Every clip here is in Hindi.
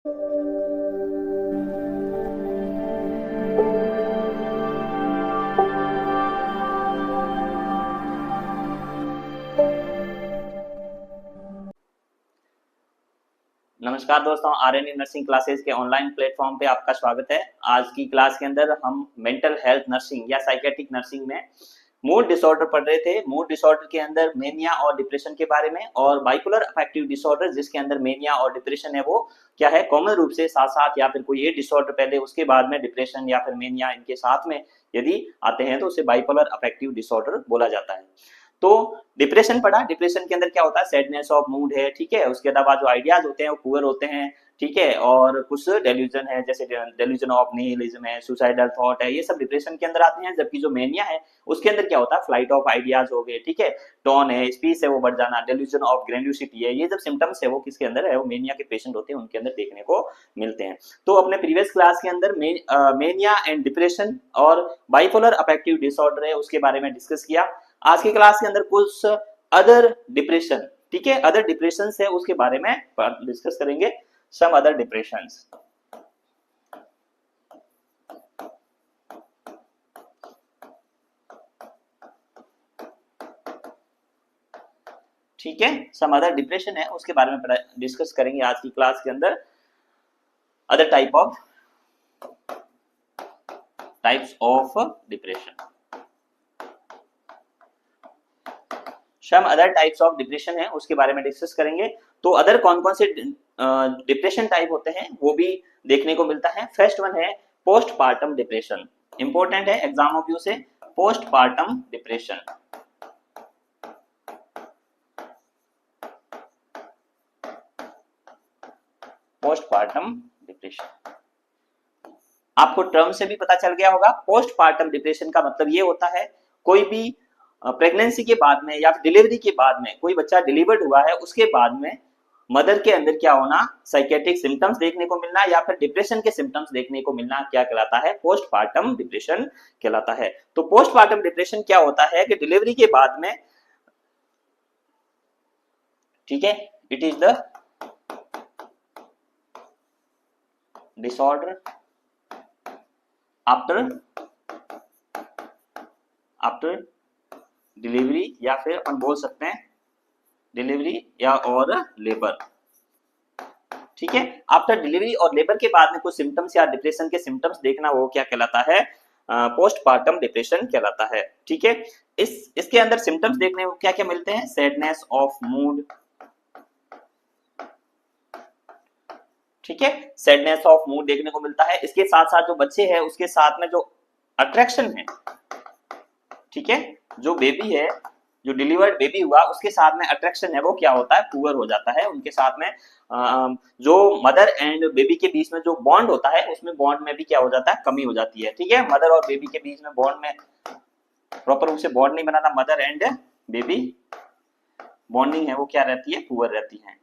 नमस्कार दोस्तों, आरएनए नर्सिंग क्लासेस के ऑनलाइन प्लेटफॉर्म पे आपका स्वागत है। आज की क्लास के अंदर हम मेंटल हेल्थ नर्सिंग या साइकेट्रिक नर्सिंग में मूड डिसऑर्डर पढ़ रहे थे। मूड डिसऑर्डर के अंदर मेनिया और डिप्रेशन के बारे में, और बाइपोलर अफेक्टिव डिसऑर्डर जिसके अंदर मेनिया और डिप्रेशन है वो क्या है, कॉमन रूप से साथ साथ या फिर कोई ये डिसऑर्डर पहले उसके बाद में डिप्रेशन या फिर मेनिया इनके साथ में यदि आते हैं तो उसे बाइपोलर अफेक्टिव डिसऑर्डर बोला जाता है। तो डिप्रेशन पढ़ा, डिप्रेशन के अंदर क्या होता है, सैडनेस ऑफ मूड है, ठीक है। उसके अलावा जो आइडियाज होते हैं वो पुअर होते हैं, ठीक है। और कुछ डेल्यूजन है, जैसे डेल्यूजन ऑफ निहिलिज्म है, सुसाइडल थॉट है, ये सब डिप्रेशन के अंदर आते हैं। जबकि जो मेनिया है उसके अंदर क्या होता है, फ्लाइट ऑफ आइडियाज हो गए, ठीक है, टोन है, स्पीच है वो बढ़ जाना, डेल्यूजन ऑफ ग्रेन्यूसिटी है, ये जब सिम्टम्स है वो किसके अंदर है, वो मेनिया के पेशेंट होते हैं उनके अंदर देखने को मिलते हैं। तो अपने प्रीवियस क्लास के अंदर मेनिया एंड डिप्रेशन और बाइपोलर अफेक्टिव डिसऑर्डर है उसके बारे में डिस्कस किया। आज की क्लास के अंदर कुछ अदर डिप्रेशन, ठीक है, अदर डिप्रेशन है उसके बारे में डिस्कस करेंगे। सम अदर डिप्रेशंस, ठीक है, सम अदर डिप्रेशन है उसके बारे में डिस्कस करेंगे आज की क्लास के अंदर। Other types of depression, some other types of depression है उसके बारे में डिस्कस करेंगे। तो अदर कौन कौन से डिप्रेशन टाइप होते हैं वो भी देखने को मिलता है। फर्स्ट वन है पोस्टपार्टम डिप्रेशन, इंपॉर्टेंट है एग्जाम ऑफ व्यू से। पोस्टपार्टम डिप्रेशन, पोस्टपार्टम डिप्रेशन आपको टर्म से भी पता चल गया होगा। पोस्टपार्टम डिप्रेशन का मतलब ये होता है कोई भी प्रेगनेंसी के बाद में या डिलीवरी के बाद में, कोई बच्चा डिलीवर्ड हुआ है उसके बाद में मदर के अंदर क्या होना, साइकेट्रिक सिम्टम्स देखने को मिलना या फिर डिप्रेशन के सिम्टम्स देखने को मिलना, क्या कहलाता है, पोस्टपार्टम डिप्रेशन कहलाता है। तो पोस्टपार्टम डिप्रेशन क्या होता है कि डिलीवरी के बाद में, ठीक है, it is the disorder after delivery, या फिर अपन बोल सकते हैं डिलीवरी या और लेबर, ठीक है। आफ्टर डिलीवरी और लेबर के बाद में कुछ सिम्टम्स या डिप्रेशन के सिम्टम्स देखना, वो क्या कहलाता है, पोस्टपार्टम डिप्रेशन कहलाता है, ठीक है। इसके अंदर सिम्टम्स देखने को क्या क्या मिलते हैं, सैडनेस ऑफ मूड, ठीक है, सैडनेस ऑफ मूड देखने को मिलता है। इसके साथ साथ जो बच्चे हैं उसके साथ में जो अट्रैक्शन है, ठीक है, जो बेबी है, जो डिलीवर्ड बेबी हुआ उसके साथ में अट्रैक्शन है वो क्या होता है, पुअर हो जाता है। उनके साथ में जो मदर एंड बेबी के बीच में जो बॉन्ड होता है उसमें बॉन्ड में भी क्या हो जाता है, कमी हो जाती है, ठीक है। मदर और बेबी के बीच में बॉन्ड में प्रॉपर रूप से बॉन्ड नहीं बनाना, मदर एंड बेबी बॉन्डिंग है वो क्या रहती है, पुअर रहती है।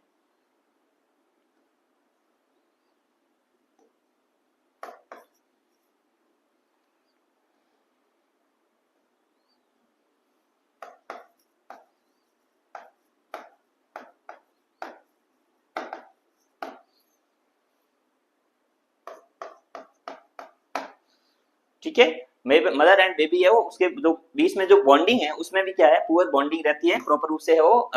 ठीक है, मदर एंड बेबी है वो उसके जो बीच में जो बॉन्डिंग है उसमें भी क्या है, पुअर बॉन्डिंग रहती है, प्रॉपर रूप से है वो।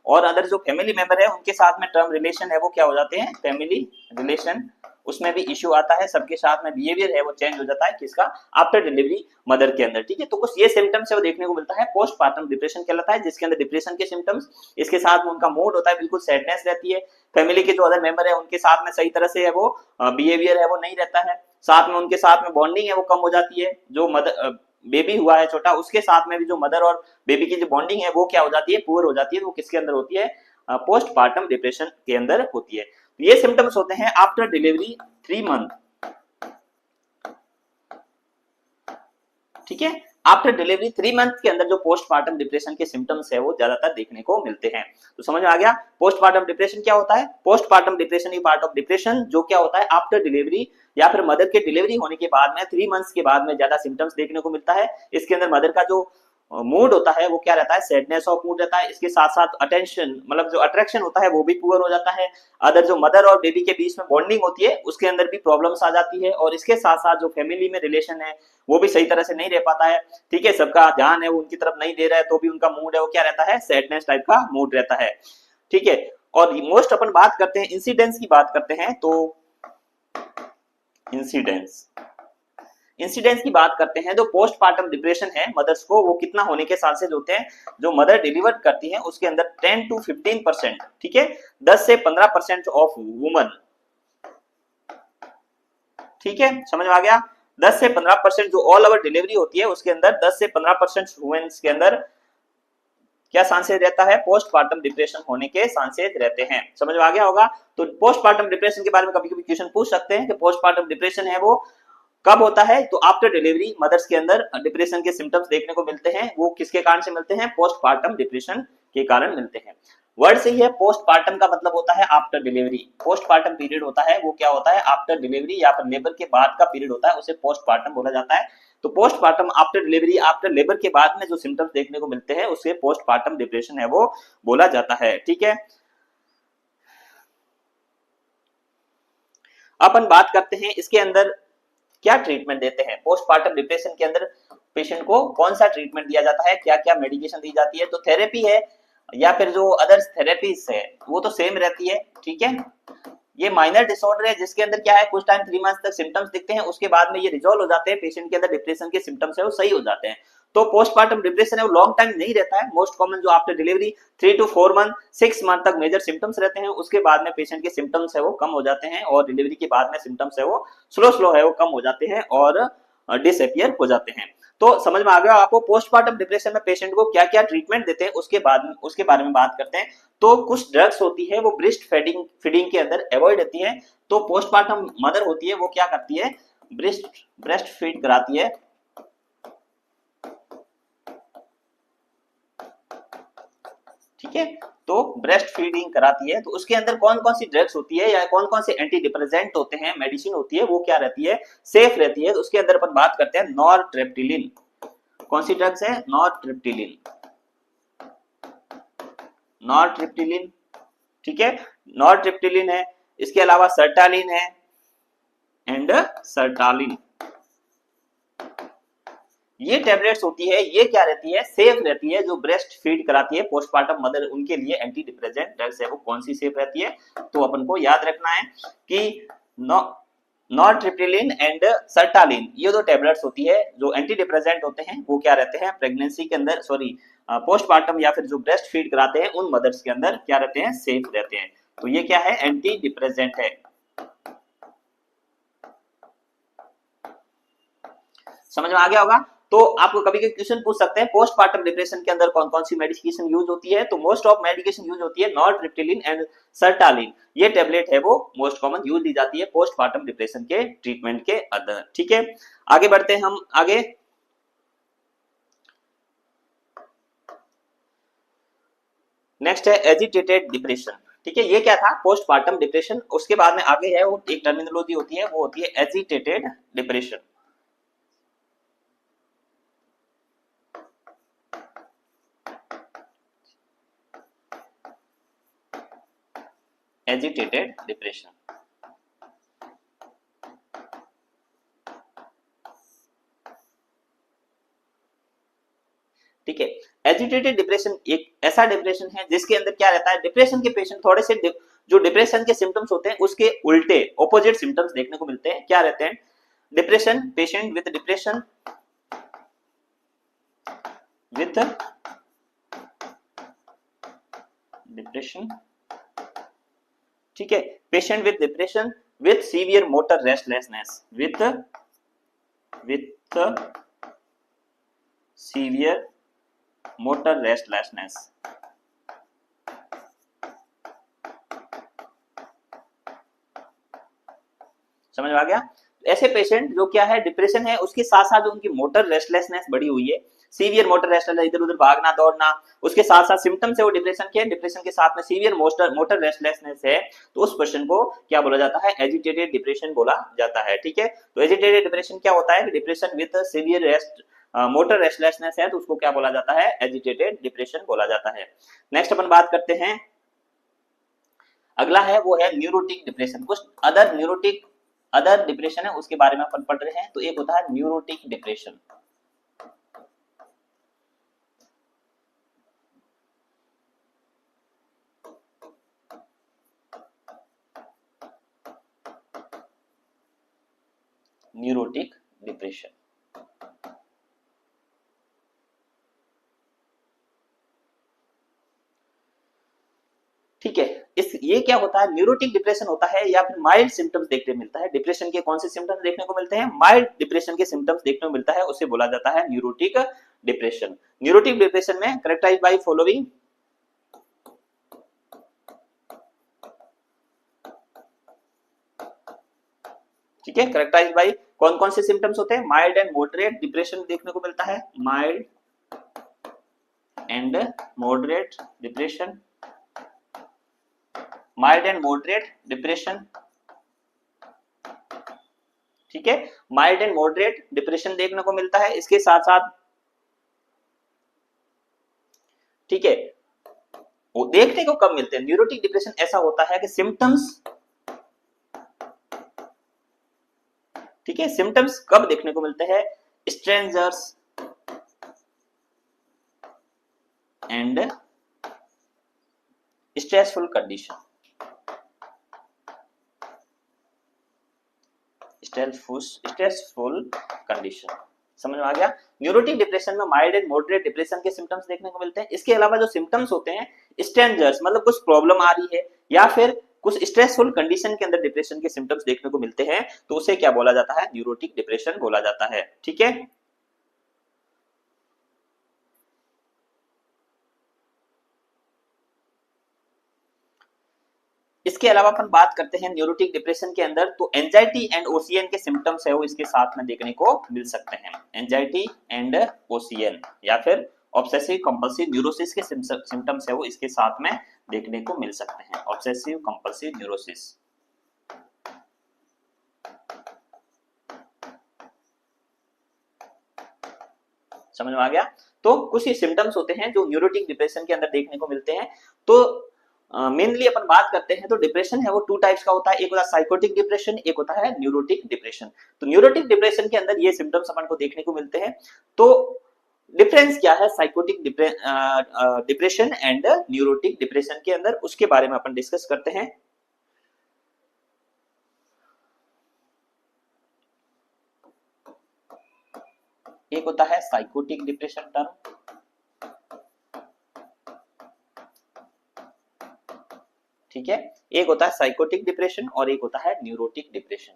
और अदर जो फैमिली मेंबर है उनके साथ में टर्म रिलेशन है वो क्या हो जाते हैं, फैमिली रिलेशन, उसमें भी इश्यू आता है। सबके साथ में बिहेवियर है वो चेंज हो जाता है, किसका, आफ्टर डिलीवरी मदर के अंदर, ठीक है। तो कुछ ये सिम्टम्स है वो देखने को मिलता है, पोस्टपार्टम डिप्रेशन कहलाता है, जिसके अंदर डिप्रेशन के सिम्टम्स, इसके साथ में उनका मूड होता है, बिल्कुल सैडनेस रहती है, फैमिली के जो अदर मेंबर है उनके साथ में सही तरह से है वो बिहेवियर है वो नहीं रहता है, साथ में उनके साथ में बॉन्डिंग है वो कम हो जाती है। जो मदर बेबी हुआ है छोटा उसके साथ में भी जो मदर और बेबी की जो बॉन्डिंग है वो क्या हो जाती है, पुअर हो जाती है। वो किसके अंदर होती है, पोस्टपार्टम डिप्रेशन के अंदर होती है। तो ये सिम्टम्स होते हैं आफ्टर डिलीवरी 3 मंथ, ठीक है। आफ्टर डिलीवरी 3 मंथ के अंदर जो पोस्टपार्टम डिप्रेशन के सिम्टम्स है वो ज्यादातर देखने को मिलते हैं। तो समझ में आ गया पोस्टपार्टम डिप्रेशन क्या होता है। Postpartum depression part of depression जो क्या होता है, आफ्टर डिलीवरी या फिर मदर के डिलीवरी होने के बाद में 3 मंथ्स के बाद में ज्यादा सिम्टम्स देखने को मिलता है। इसके अंदर मदर का जो मूड होता है वो क्या रहता है, सैडनेस ऑफ मूड रहता है। इसके साथ साथ अटेंशन मतलब जो अट्रैक्शन होता है वो भी पुअर हो जाता है। अदर जो मदर और बेबी के बीच में बॉन्डिंग होती है उसके अंदर भी प्रॉब्लम्स आ जाती है। और इसके साथ साथ जो फैमिली में रिलेशन है वो भी सही तरह से नहीं रह पाता है। ठीक है, सबका ध्यान है वो उनकी तरफ नहीं दे रहा है, तो भी उनका मूड है वो क्या रहता है, सैडनेस टाइप का मूड रहता है। ठीक है, और मोस्ट अपन बात करते हैं इंसिडेंस की बात करते हैं, तो इंसिडेंस की बात करते हैं। जो पोस्टपार्टम डिप्रेशन है मदर्स को, वो कितना होने के चांसेस होते हैं, जो मदर डिलीवर करती है उसके अंदर 10 to 15%, ठीक है, 10 से 15% ऑफ वुमन, ठीक है, समझ में आ गया। 10 से 15% जो ऑल ओवर डिलीवरी होती है उसके अंदर 10 से 15% वुमेन्स के अंदर क्या चांसेस रहता है, पोस्टपार्टम डिप्रेशन होने के चांसेस रहते हैं। समझ में आ गया होगा। तो पोस्टपार्टम डिप्रेशन के बारे में कभी कभी क्वेश्चन पूछ सकते हैं कि पोस्टपार्टम डिप्रेशन है वो कब होता है, तो आफ्टर डिलीवरी मदर्स के अंदर डिप्रेशन के सिम्टम्स देखने को मिलते हैं। वो किसके कारण से मिलते हैं, पोस्टपार्टम डिप्रेशन के कारण मिलते हैं। वर्ड से ही है, पोस्टपार्टम का मतलब होता है आफ्टर डिलीवरी। पोस्टपार्टम पीरियड होता है वो क्या होता है, आफ्टर डिलीवरी या फिर लेबर के बाद का पीरियड होता है, उसे पोस्टपार्टम बोला जाता है। तो postpartum after delivery, after labour के बाद में जो सिम्टम्स देखने को मिलते हैं उसे पोस्टपार्टम डिप्रेशन है वो बोला जाता है। ठीक है, अपन बात करते हैं इसके अंदर क्या ट्रीटमेंट देते हैं। पोस्टपार्टम डिप्रेशन के अंदर पेशेंट को कौन सा ट्रीटमेंट दिया जाता है, क्या क्या मेडिकेशन दी जाती है, तो थेरेपी है या फिर जो अदर्स थेरेपीज है वो तो सेम रहती है। ठीक है, ये माइनर डिसऑर्डर है जिसके अंदर क्या है, कुछ टाइम 3 मंथ्स तक सिम्टम्स दिखते हैं, उसके बाद में ये रिजॉल्व हो जाते हैं, पेशेंट के अंदर डिप्रेशन के सिम्टम्स है वो सही हो जाते हैं। तो पोस्टपार्टम डिप्रेशन है वो लॉन्ग टाइम नहीं रहता है। मोस्ट कॉमन जो after delivery 3 to 4 month 6 month तक मेजर सिम्टम्स रहते हैं, उसके बाद में पेशेंट के सिम्टम्स है वो कम हो जाते हैं, और डिलीवरी के बाद में सिम्टम्स है वो स्लो है वो कम हो जाते हैं और डिसअपियर हो जाते हैं। तो समझ में आ गया आपको पोस्टपार्टम डिप्रेशन में पेशेंट को क्या क्या ट्रीटमेंट देते हैं, उसके बारे में बात करते हैं। तो कुछ ड्रग्स होती है वो ब्रेस्ट फीडिंग के अंदर अवॉइड होती है। तो पोस्टपार्टम मदर होती है वो क्या करती है, ब्रेस्ट फीड कराती है। ठीक है, तो ब्रेस्ट फीडिंग कराती है, तो उसके अंदर कौन कौन सी ड्रग्स होती है या कौन कौन से एंटी डिप्रेसेंट होते हैं, मेडिसिन होती है, वो क्या रहती है, सेफ रहती है। तो उसके अंदर अपन बात करते हैं नॉरट्रेप्टिलिन। कौन सी ड्रग्स है, नॉरट्रिप्टिलिन। ठीक है, नॉरट्रिप्टिलिन है, इसके अलावा सर्टालिन है एंड सर्टालिन। ये टैबलेट्स होती है, ये क्या रहती है, सेफ रहती है। जो ब्रेस्ट फीड कराती है पोस्टपार्टम मदर उनके लिए एंटी डिप्रेसेंट ड्रग्स है वो कौन सी सेफ रहती है, तो अपन को याद रखना है कि नॉरट्रिप्टिलिन एंड सर्टालिन, ये दो टैबलेट्स होती है जो एंटी डिप्रेसेंट होते हैं, वो क्या रहते हैं प्रेगनेंसी के अंदर, पोस्टपार्टम या फिर जो ब्रेस्ट फीड कराते हैं उन मदर्स के अंदर क्या रहते हैं, सेफ रहते हैं। तो ये क्या है, एंटी डिप्रेसेंट है। समझ में आ गया होगा। तो आपको कभी कभी क्वेश्चन पूछ सकते हैं पोस्टपार्टम डिप्रेशन के अंदर कौन कौन सी मेडिकेशन यूज होती है, तो मोस्ट ऑफ मेडिकेशन यूज होती है नॉरट्रिप्टिलिन एंड सर्टालिन। ये टैबलेट है वो मोस्ट कॉमन यूज दी जाती है पोस्टपार्टम डिप्रेशन के ट्रीटमेंट के अंदर। ठीक है, आगे बढ़ते हैं हम आगे। नेक्स्ट है एजिटेटेड डिप्रेशन। ठीक है, ये क्या था, पोस्टपार्टम डिप्रेशन। उसके बाद में आगे है वो एक टर्मिनोलॉजी होती है, वो होती है एजिटेटेड डिप्रेशन। एजिटेटेड डिप्रेशन, ठीक है। एजिटेटेड डिप्रेशन एक ऐसा डिप्रेशन है जिसके अंदर क्या रहता है, डिप्रेशन के पेशेंट थोड़े से जो डिप्रेशन के सिम्टम्स होते हैं उसके उल्टे ऑपोजिट सिम्टम्स देखने को मिलते हैं। क्या रहते हैं, डिप्रेशन पेशेंट विद डिप्रेशन ठीक है, patient with depression with severe motor restlessness, with severe motor restlessness. समझ में आ गया। ऐसे पेशेंट जो क्या है, डिप्रेशन है उसके साथ साथ उनकी मोटर रेस्टलेसनेस बढ़ी हुई है, सीवियर मोटर रेस्टलेसनेस, इधर उधर भागना दौड़ना, उसके साथ साथ सिम्टम्स है वो डिप्रेशन के, डिप्रेशन के साथ में सीवियर मोटर रेस्टलेसनेस है, तो उस पर्सन को क्या बोला जाता है, एजिटेटेड डिप्रेशन बोला जाता है। ठीक है, तो एजिटेटेड डिप्रेशन क्या होता है, depression with severe motor restlessness है तो उसको क्या बोला जाता है, एजिटेटेड डिप्रेशन बोला जाता है। नेक्स्ट अपन बात करते हैं, अगला है वो है न्यूरोटिक डिप्रेशन। कुछ अदर डिप्रेशन है उसके बारे में अपन पढ़ रहे हैं। तो एक होता है न्यूरोटिक डिप्रेशन। न्यूरोटिक डिप्रेशन, ठीक है। ये क्या होता है, न्यूरोटिक डिप्रेशन होता है या फिर माइल्ड सिम्टम्स देखने मिलता है। डिप्रेशन के कौन से सिम्टम्स देखने को मिलते हैं, माइल्ड डिप्रेशन के सिम्टम्स देखने को मिलता है, उसे बोला जाता है न्यूरोटिक डिप्रेशन। न्यूरोटिक डिप्रेशन में कैरेक्टराइज्ड बाय फॉलोइंग, ठीक है, कैरेक्टराइज्ड बाय कौन कौन से सिम्टम्स होते हैं, माइल्ड एंड मॉडरेट डिप्रेशन देखने को मिलता है, mild and moderate depression, mild and moderate depression, ठीक है, माइल्ड एंड मॉडरेट डिप्रेशन देखने को मिलता है। इसके साथ साथ, ठीक है, वो देखने को कब मिलते हैं, न्यूरोटिक डिप्रेशन ऐसा होता है कि सिम्टम्स, ठीक है, सिम्टम्स कब देखने को मिलते हैं, strangers and stressful condition, stressful condition, समझ में आ गया। न्यूरोटिक डिप्रेशन में माइल्ड एंड मॉडरेट डिप्रेशन के सिम्टम्स देखने को मिलते हैं। इसके अलावा जो सिम्टम्स होते हैं, स्ट्रेंजर्स मतलब कुछ प्रॉब्लम आ रही है या फिर कुछ स्ट्रेसफुल कंडीशन के अंदर डिप्रेशन के सिम्टम्स देखने को मिलते हैं, तो उसे क्या बोला जाता है, न्यूरोटिक डिप्रेशन बोला जाता है, ठीक है। इसके अलावा अपन बात करते हैं न्यूरोटिक डिप्रेशन के अंदर, तो एंजाइटी एंड ओसीएन के सिम्टम्स है वो इसके साथ में देखने को मिल सकते हैं। एंजाइटी एंड ओसीएन या फिर ऑब्सेसिव कंपल्सिव न्यूरोसिस के सिम्टम्स है वो इसके साथ में देखने को मिल सकते हैं। ऑब्सेसिव कंपल्सिव न्यूरोसिस, समझ में आ गया। तो कुछ ही सिम्टम्स होते हैं जो न्यूरोटिक डिप्रेशन के अंदर देखने को मिलते हैं। तो मेनली अपन बात करते हैं तो डिप्रेशन है वो टू टाइप्स का होता है, एक होता है साइकोटिक डिप्रेशन, एक होता है न्यूरोटिक डिप्रेशन। तो न्यूरोटिक डिप्रेशन के अंदर ये सिम्टम्स अपन को देखने को मिलते हैं। तो डिफरेंस क्या है psychotic depression and neurotic depression के अंदर, उसके बारे में अपन डिस्कस करते हैं। एक होता है साइकोटिक डिप्रेशन टर्म, ठीक है, एक होता है साइकोटिक डिप्रेशन और एक होता है न्यूरोटिक डिप्रेशन।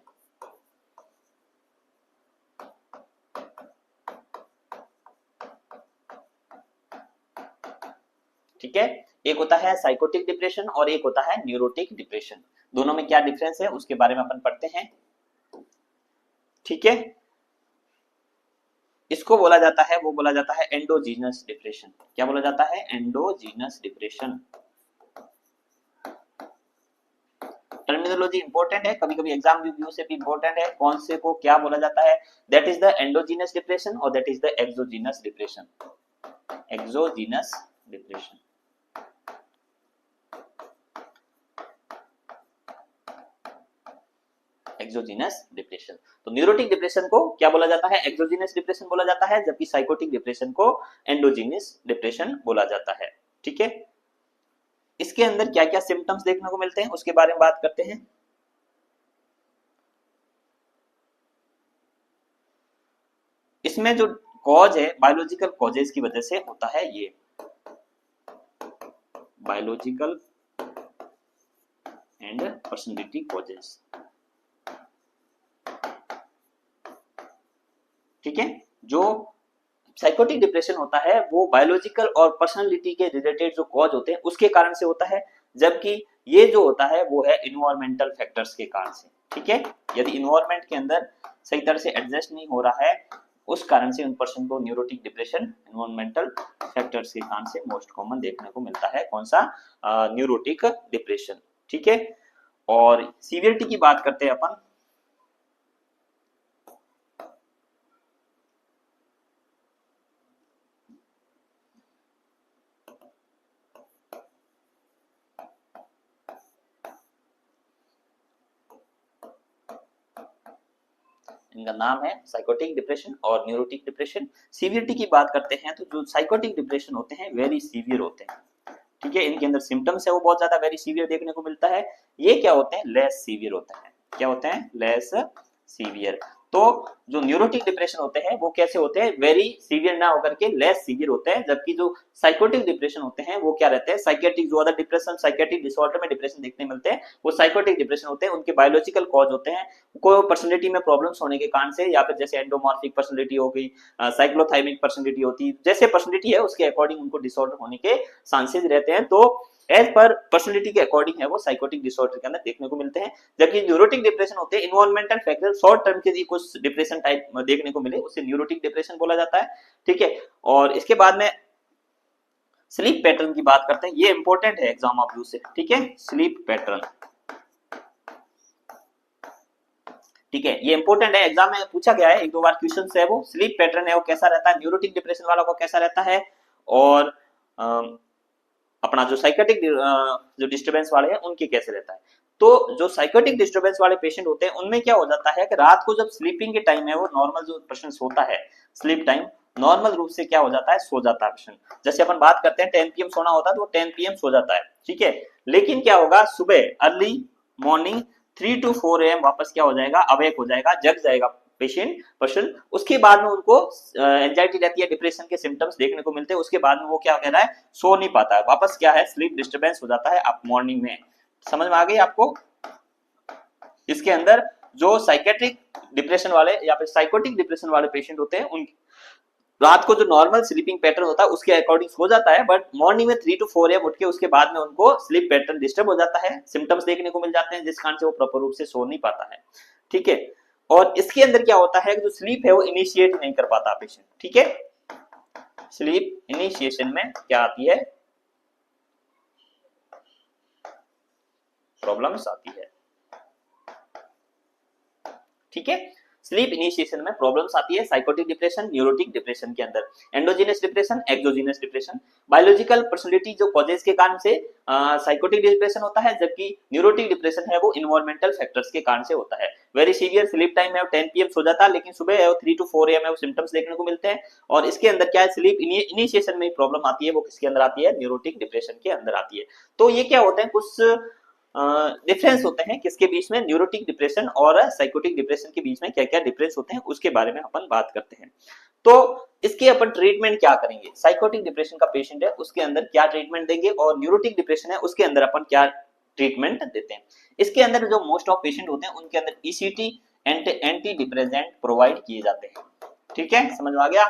ठीक है, एक होता है साइकोटिक डिप्रेशन और एक होता है न्यूरोटिक डिप्रेशन। दोनों में क्या डिफरेंस है उसके बारे में अपन पढ़ते हैं, ठीक है। इसको बोला जाता है, वो बोला जाता है एंडोजीनस डिप्रेशन। क्या बोला जाता है, एंडोजीनस डिप्रेशन। टर्मिनोलॉजी इंपॉर्टेंट है, कभी कभी एग्जाम रिव्यू से भी इंपॉर्टेंट है, कौन से को क्या बोला जाता है। That is the endogenous depression और that is the exogenous depression. Exogenous depression, exogenous depression. तो न्यूरोटिक डिप्रेशन को क्या बोला जाता है, एक्सोजीनस डिप्रेशन बोला जाता है, जबकि साइकोटिक डिप्रेशन को एंडोजीनस डिप्रेशन बोला जाता है, ठीक है। इसके अंदर क्या क्या सिम्टम्स देखने को मिलते हैं उसके बारे में बात करते हैं। इसमें जो कॉज है बायोलॉजिकल कॉजेज की वजह से होता है, ये बायोलॉजिकल एंड पर्सनैलिटी कॉजेज, ठीक है। जो साइकोटिक डिप्रेशन होता है वो बायोलॉजिकल और पर्सनालिटी के रिलेटेड जो कॉज होते हैं उसके कारण से होता है, जबकि ये जो होता है वो है इन्वायरमेंटल फैक्टर्स के कारण से, ठीक है। यदि इन्वायरमेंट के अंदर सही तरह से एडजस्ट नहीं हो रहा है उस कारण से उन पर्सन को न्यूरोटिक डिप्रेशन इन्वायरमेंटल फैक्टर्स के कारण से मोस्ट कॉमन देखने को मिलता है। कौन सा, न्यूरोटिक डिप्रेशन, ठीक है। और सीवियरिटी की बात करते हैं अपन, इनका नाम है साइकोटिक डिप्रेशन और न्यूरोटिक डिप्रेशन। सीवियरिटी की बात करते हैं तो जो साइकोटिक डिप्रेशन होते हैं वेरी सीवियर होते हैं, ठीक है, इनके अंदर सिम्टम्स है वो बहुत ज्यादा वेरी सीवियर देखने को मिलता है। ये क्या होते हैं, लेस सीवियर होते हैं। क्या होते हैं, लेस सीवियर। तो जो न्यूरोटिक डिप्रेशन होते हैं वो कैसे होते हैं, वेरी सीवियर ना होकर के लेस सीवियर होते हैं, जबकि जो साइकोटिक डिप्रेशन होते हैं वो क्या रहते हैं, साइकेट्रिक, जो अदर डिप्रेशन साइकेट्रिक डिसऑर्डर में डिप्रेशन देखने मिलते हैं वो साइकोटिक डिप्रेशन होते हैं। उनके बायोलॉजिकल कॉज होते हैं, कोई पर्सनैलिटी में प्रॉब्लम्स होने के कारण से, या फिर जैसे एंडोमॉर्फिक पर्सनैलिटी हो गई, साइक्लोथाइमिक पर्सनैलिटी होती है, जैसे पर्सनैलिटी है उसके अकॉर्डिंग उनको डिसऑर्डर होने के चांसेस रहते हैं। तो एज पर पर्सनैलिटी के अकॉर्डिंग है वो साइकोटिक डिसऑर्डर के अंदर देखने को मिलते हैं। जबकि न्यूरोटिक डिप्रेशन होते हैं इन्वायरमेंटल फैक्टर, शॉर्ट टर्म के लिए कुछ डिप्रेशन टाइप देखने को मिले उसे न्यूरोटिक डिप्रेशन बोला जाता है, ठीक है। और इसके बाद में स्लीप पैटर्न की बात करते हैं, ये इंपॉर्टेंट है एग्जाम ऑफ व्यू से, ठीक है। स्लीप पैटर्न, ठीक है, ये इंपॉर्टेंट है, एग्जाम में पूछा गया है, एक दो बार क्वेश्चन है। वो स्लीप पैटर्न है वो कैसा रहता है, न्यूरोटिक डिप्रेशन वाला को कैसा रहता है, और अपना जो साइकोटिक जो डिस्टर्बेंस वाले हैं उनके कैसे रहता है। तो जो साइकोटिक डिस्टर्बेंस वाले पेशेंट होते हैं उनमें क्या हो जाता है कि रात को जब स्लीपिंग के टाइम है वो नॉर्मल जो पर्सन सोता है, स्लीप टाइम नॉर्मल रूप से क्या हो जाता है, सो जाता है पेशेंट। जैसे अपन बात करते हैं 10 PM सोना होता है तो वो 10 PM सो जाता है, ठीक है। लेकिन क्या होगा, सुबह अर्ली मॉर्निंग 3 to 4 AM वापस क्या हो जाएगा, अवेक हो जाएगा, जग जाएगा पर्सन। उसके बाद में उनको एंजाइटी रहती है, डिप्रेशन के सिम्टम्स देखने को मिलते हैं। उसके बाद में वो क्या कह रहा है, सो नहीं पाता है, वापस क्या है, स्लीप डिस्टर्बेंस हो जाता है आप मॉर्निंग में। समझ में आ गई आपको। इसके अंदर जो साइकेट्रिक डिप्रेशन वाले या फिर साइकोटिक डिप्रेशन वाले पेशेंट होते हैं उन रात को जो नॉर्मल स्लीपिंग पैटर्न होता है उसके अकॉर्डिंग हो जाता है, बट मॉर्निंग में 3 to 4 AM उठ के उसके बाद में उनको स्लीप पैटर्न डिस्टर्ब हो जाता है, सिम्टम्स देखने को मिल जाते हैं जिस कारण से वो प्रॉपर रूप से सो नहीं पाता है, ठीक है। और इसके अंदर क्या होता है, जो स्लीप है वो इनिशिएट नहीं कर पाता पेशेंट, ठीक है। स्लीप इनिशिएशन में क्या आती है, प्रॉब्लम्स आती है, ठीक है। स्लीप इनिशिएशन में प्रॉब्लम्स आती है साइकोटिक डिप्रेशन, न्यूरोटिक डिप्रेशन के अंदर। Endogenous depression, exogenous depression, biological personality जो कॉजेस के कारण से साइकोटिक डिप्रेशन होता है, जबकि न्यूरोटिक डिप्रेशन है वो इन्वायरमेंटल फैक्टर्स के कारण से होता है। वेरी सीवियर स्लीप टाइम है 10 PM सो जाता है, लेकिन सुबह है 3 to 4 AM है वो सिम्टम्स देखने को मिलते हैं। और इसके अंदर क्या है, स्लीप इनिशिएशन में प्रॉब्लम आती है, वो किसके अंदर आती है, न्यूरोटिक डिप्रेशन के अंदर आती है। तो ये क्या होते हैं, कुछ डिफरेंस होते हैं किसके बीच में, न्यूरोटिक डिप्रेशन और साइकोटिक डिप्रेशन के बीच में क्या क्या डिफरेंस होते हैं उसके बारे में अपन बात करते हैं। तो इसके अपन ट्रीटमेंट क्या करेंगे, साइकोटिक डिप्रेशन का पेशेंट है उसके अंदर क्या ट्रीटमेंट देंगे, और न्यूरोटिक डिप्रेशन है उसके अंदर अपन क्या ट्रीटमेंट देते हैं। इसके अंदर जो मोस्ट ऑफ पेशेंट होते हैं उनके अंदर ECT एंटी डिप्रेसेंट प्रोवाइड किए जाते हैं, ठीक है, समझ में आ गया।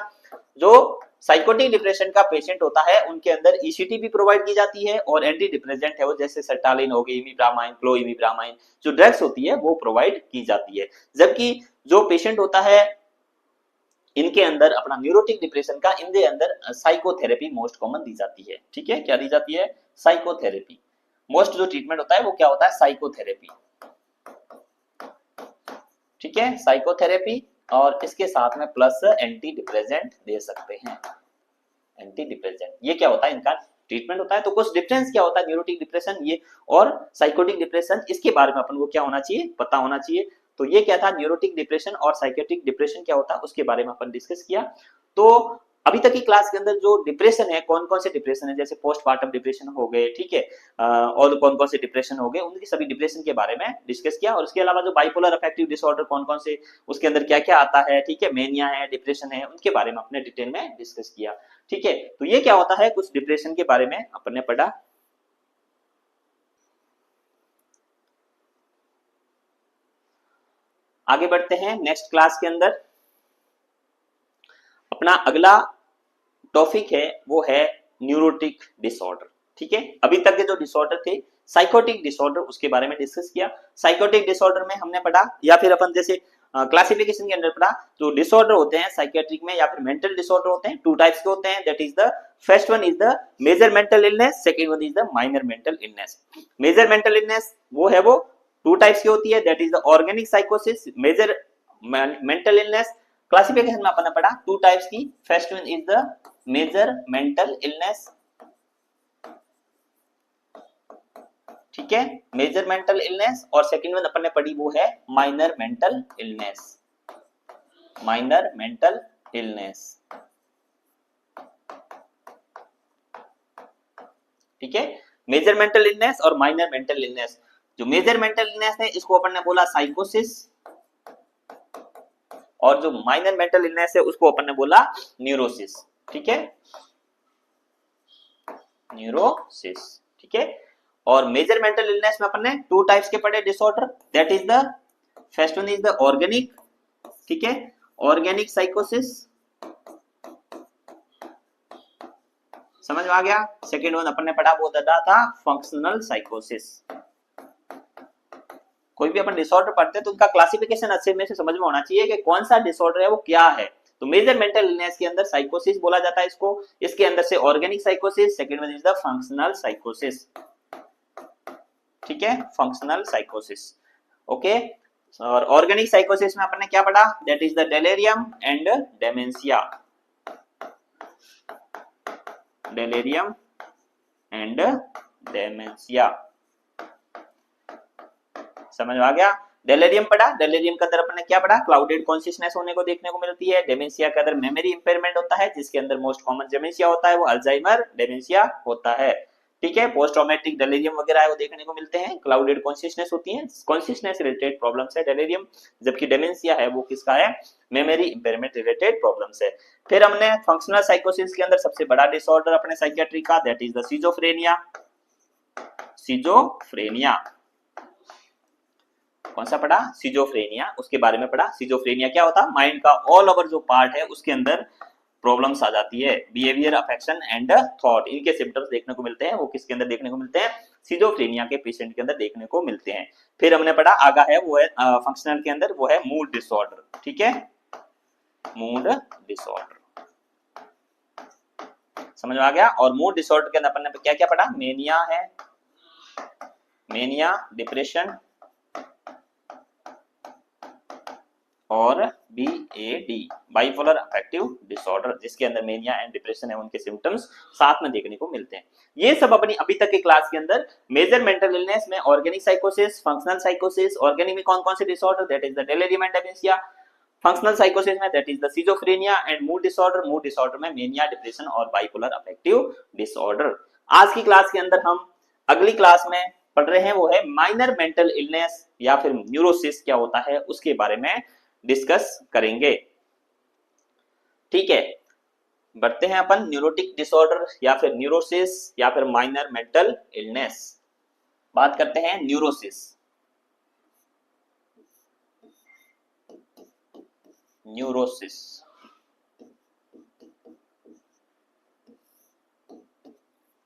जो साइकोटिक डिप्रेशन का पेशेंट होता है उनके अंदर ECT भी प्रोवाइड की जाती है, और एंटी डिप्रेसेंट है वो जैसे सर्टालिन हो गई, इमिप्रामाइन, क्लोइमिप्रामाइन जो ड्रग्स होती है वो प्रोवाइड की जाती है। जबकि जो पेशेंट होता है इनके अंदर अपना न्यूरोटिक डिप्रेशन का, इनके अंदर साइकोथेरेपी मोस्ट कॉमन दी जाती है, ठीक है। क्या दी जाती है, साइकोथेरेपी। मोस्ट जो ट्रीटमेंट होता है वो क्या होता है, साइकोथेरेपी, ठीक है, साइकोथेरेपी। और इसके साथ में प्लस एंटी डिप्रेसेंट दे सकते हैं, एंटी डिप्रेसेंट, ये क्या होता है, इनका ट्रीटमेंट होता है। तो कुछ डिफरेंस क्या होता है न्यूरोटिक डिप्रेशन ये और साइकोटिक डिप्रेशन, इसके बारे में अपन को क्या होना चाहिए, पता होना चाहिए। तो ये क्या था, न्यूरोटिक डिप्रेशन और साइकोटिक डिप्रेशन क्या होता है उसके बारे में अपन डिस्कस किया। तो अभी तक की क्लास के अंदर जो डिप्रेशन है, कौन कौन से डिप्रेशन है, जैसे पोस्टमार्टम डिप्रेशन हो गए, ठीक है, और कौन कौन से डिप्रेशन हो गए, उनकी सभी डिप्रेशन के बारे में डिस्कस किया। और उसके अलावा जो बाइपोलर अफेक्टिव डिसऑर्डर कौन कौन से, उसके अंदर क्या क्या आता है, ठीक है, मेनिया है, डिप्रेशन है, उनके बारे में अपने डिटेल में डिस्कस किया, ठीक है। तो ये क्या होता है, कुछ डिप्रेशन के बारे में अपन ने पढ़ा। आगे बढ़ते हैं नेक्स्ट क्लास के अंदर। अपना अगला टॉपिक है वो है न्यूरोटिक डिसऑर्डर, ठीक है। अभी तक के जो डिसऑर्डर थे साइकोटिक डिसऑर्डर उसके बारे में डिस्कस किया। साइकोटिक डिसऑर्डर में हमने पढ़ा, या फिर अपन जैसे क्लासिफिकेशन के अंदर पढ़ा, जो डिसऑर्डर होते हैं साइकेट्रिक में या फिर मेंटल डिसऑर्डर होते हैं, टू टाइप्स के होते हैं। That is the first one is the major mental illness, second one is the minor mental illness. Major mental illness वो है, वो टू टाइप्स की होती है। दैट इज द ऑर्गेनिक साइकोसिस, मेजर मेंटल इलनेस। क्लासिफिकेशन में अपन ने पढ़ा टू टाइप्स की, first one is the major mental illness, ठीक है, मेजर मेंटल इलनेस। और सेकंड वन अपन ने पढ़ी वो है minor mental illness, minor mental illness. ठीक है, मेजर मेंटल इलनेस और माइनर मेंटल इलनेस। जो मेजर मेंटल इलनेस है इसको अपन ने बोला साइकोसिस, और जो माइनर मेंटल इलनेस है उसको अपन ने बोला न्यूरोसिस। ठीक है, न्यूरोसिस। ठीक है, और मेजर मेंटल इलनेस में अपन ने टू टाइप्स के पढ़े disorder, that is the first one is the organic. ठीक है, ऑर्गेनिक साइकोसिस, समझ में आ गया। सेकेंड वन अपन ने पढ़ा वो था फंक्शनल साइकोसिस। कोई भी अपन डिसऑर्डर पढ़ते हैं तो उनका क्लासिफिकेशन अच्छे में से समझ में होना चाहिए कि कौन सा डिसऑर्डर है वो क्या है। तो मेजर मेंटल इलनेस के अंदर साइकोसिस बोला जाता है इसको, इसके अंदर से organic साइकोसिस, second one is the functional साइकोसिस। ठीक है, फंक्शनल साइकोसिस। ओके, और ऑर्गेनिक साइकोसिस में अपन ने क्या पढ़ा, that is the delirium and dementia. Delirium and dementia, समझ में आ गया। डेलेरियम पढ़ा, डेलेरियम के अंदर अपन ने क्या पढ़ा, क्लाउडेड कॉन्शियसनेस होने को देखने को मिलती है। डेमेंशिया के अंदर मेमोरी इंपेयरमेंट होता है, जिसके अंदर मोस्ट कॉमन डेमेंशिया होता है वो अल्जाइमर डेमेंशिया होता है। ठीक है, पोस्ट ट्रॉमेटिक डेलेरियम वगैरह है वो देखने को मिलते हैं। क्लाउडेड कॉन्शियसनेस होती है, कॉन्शियसनेस रिलेटेड प्रॉब्लम्स है डेलेरियम, जबकि डेमेंशिया है वो किसका है, मेमोरी इंपेयरमेंट रिलेटेड प्रॉब्लम्स है। फिर हमने फंक्शनल साइकोसिस के अंदर सबसे बड़ा डिसऑर्डर अपने साइकियाट्री का, that is the schizophrenia. Schizophrenia कौन सा पढ़ा, सिजोफ्रेनिया, उसके बारे में पढ़ा। सिजोफ्रेनिया क्या होता है, माइंड का ऑल ओवर जो पार्ट है उसके अंदर प्रॉब्लम्स आ जाती है, बिहेवियर, अफेक्शन एंड थॉट, इनके सिम्टम्स देखने को मिलते हैं। वो किसके अंदर देखने को मिलते हैं, सिजोफ्रेनिया के पेशेंट के अंदर देखने को मिलते हैं। फिर हमने पढ़ा आगा है वो है फंक्शनल के अंदर वो है मूड डिसऑर्डर। ठीक है, मूड डिसऑर्डर, समझ में आ गया। और मूड डिसऑर्डर के अंदर अपन ने क्या क्या पढ़ा, मेनिया है, मेनिया, डिप्रेशन और BAD, बाइपोलर अफेक्टिव डिसऑर्डर, जिसके अंदर मेनिया एंड डिप्रेशन है उनके सिम्टम्स साथ में देखने को मिलते हैं। ये सब अपनी अभी तक के क्लास के अंदर मेजर मेंटल इलनेस में ऑर्गेनिक साइकोसिस, फंक्शनल साइकोसिस, ऑर्गेनिक में कौन कौन से disorder, that is the delirium and dementia, functional साइकोसिस में that is the schizophrenia, and mood disorder में मेनिया, डिप्रेशन और बाइपोलर अफेक्टिव डिसऑर्डर। आज की क्लास के अंदर हम अगली क्लास में पढ़ रहे हैं वो है माइनर मेंटल इलनेस या फिर न्यूरोसिस क्या होता है उसके बारे में डिस्कस करेंगे। ठीक है, बढ़ते हैं अपन न्यूरोटिक डिसऑर्डर या फिर न्यूरोसिस या फिर माइनर मेंटल इलनेस। बात करते हैं न्यूरोसिस। न्यूरोसिस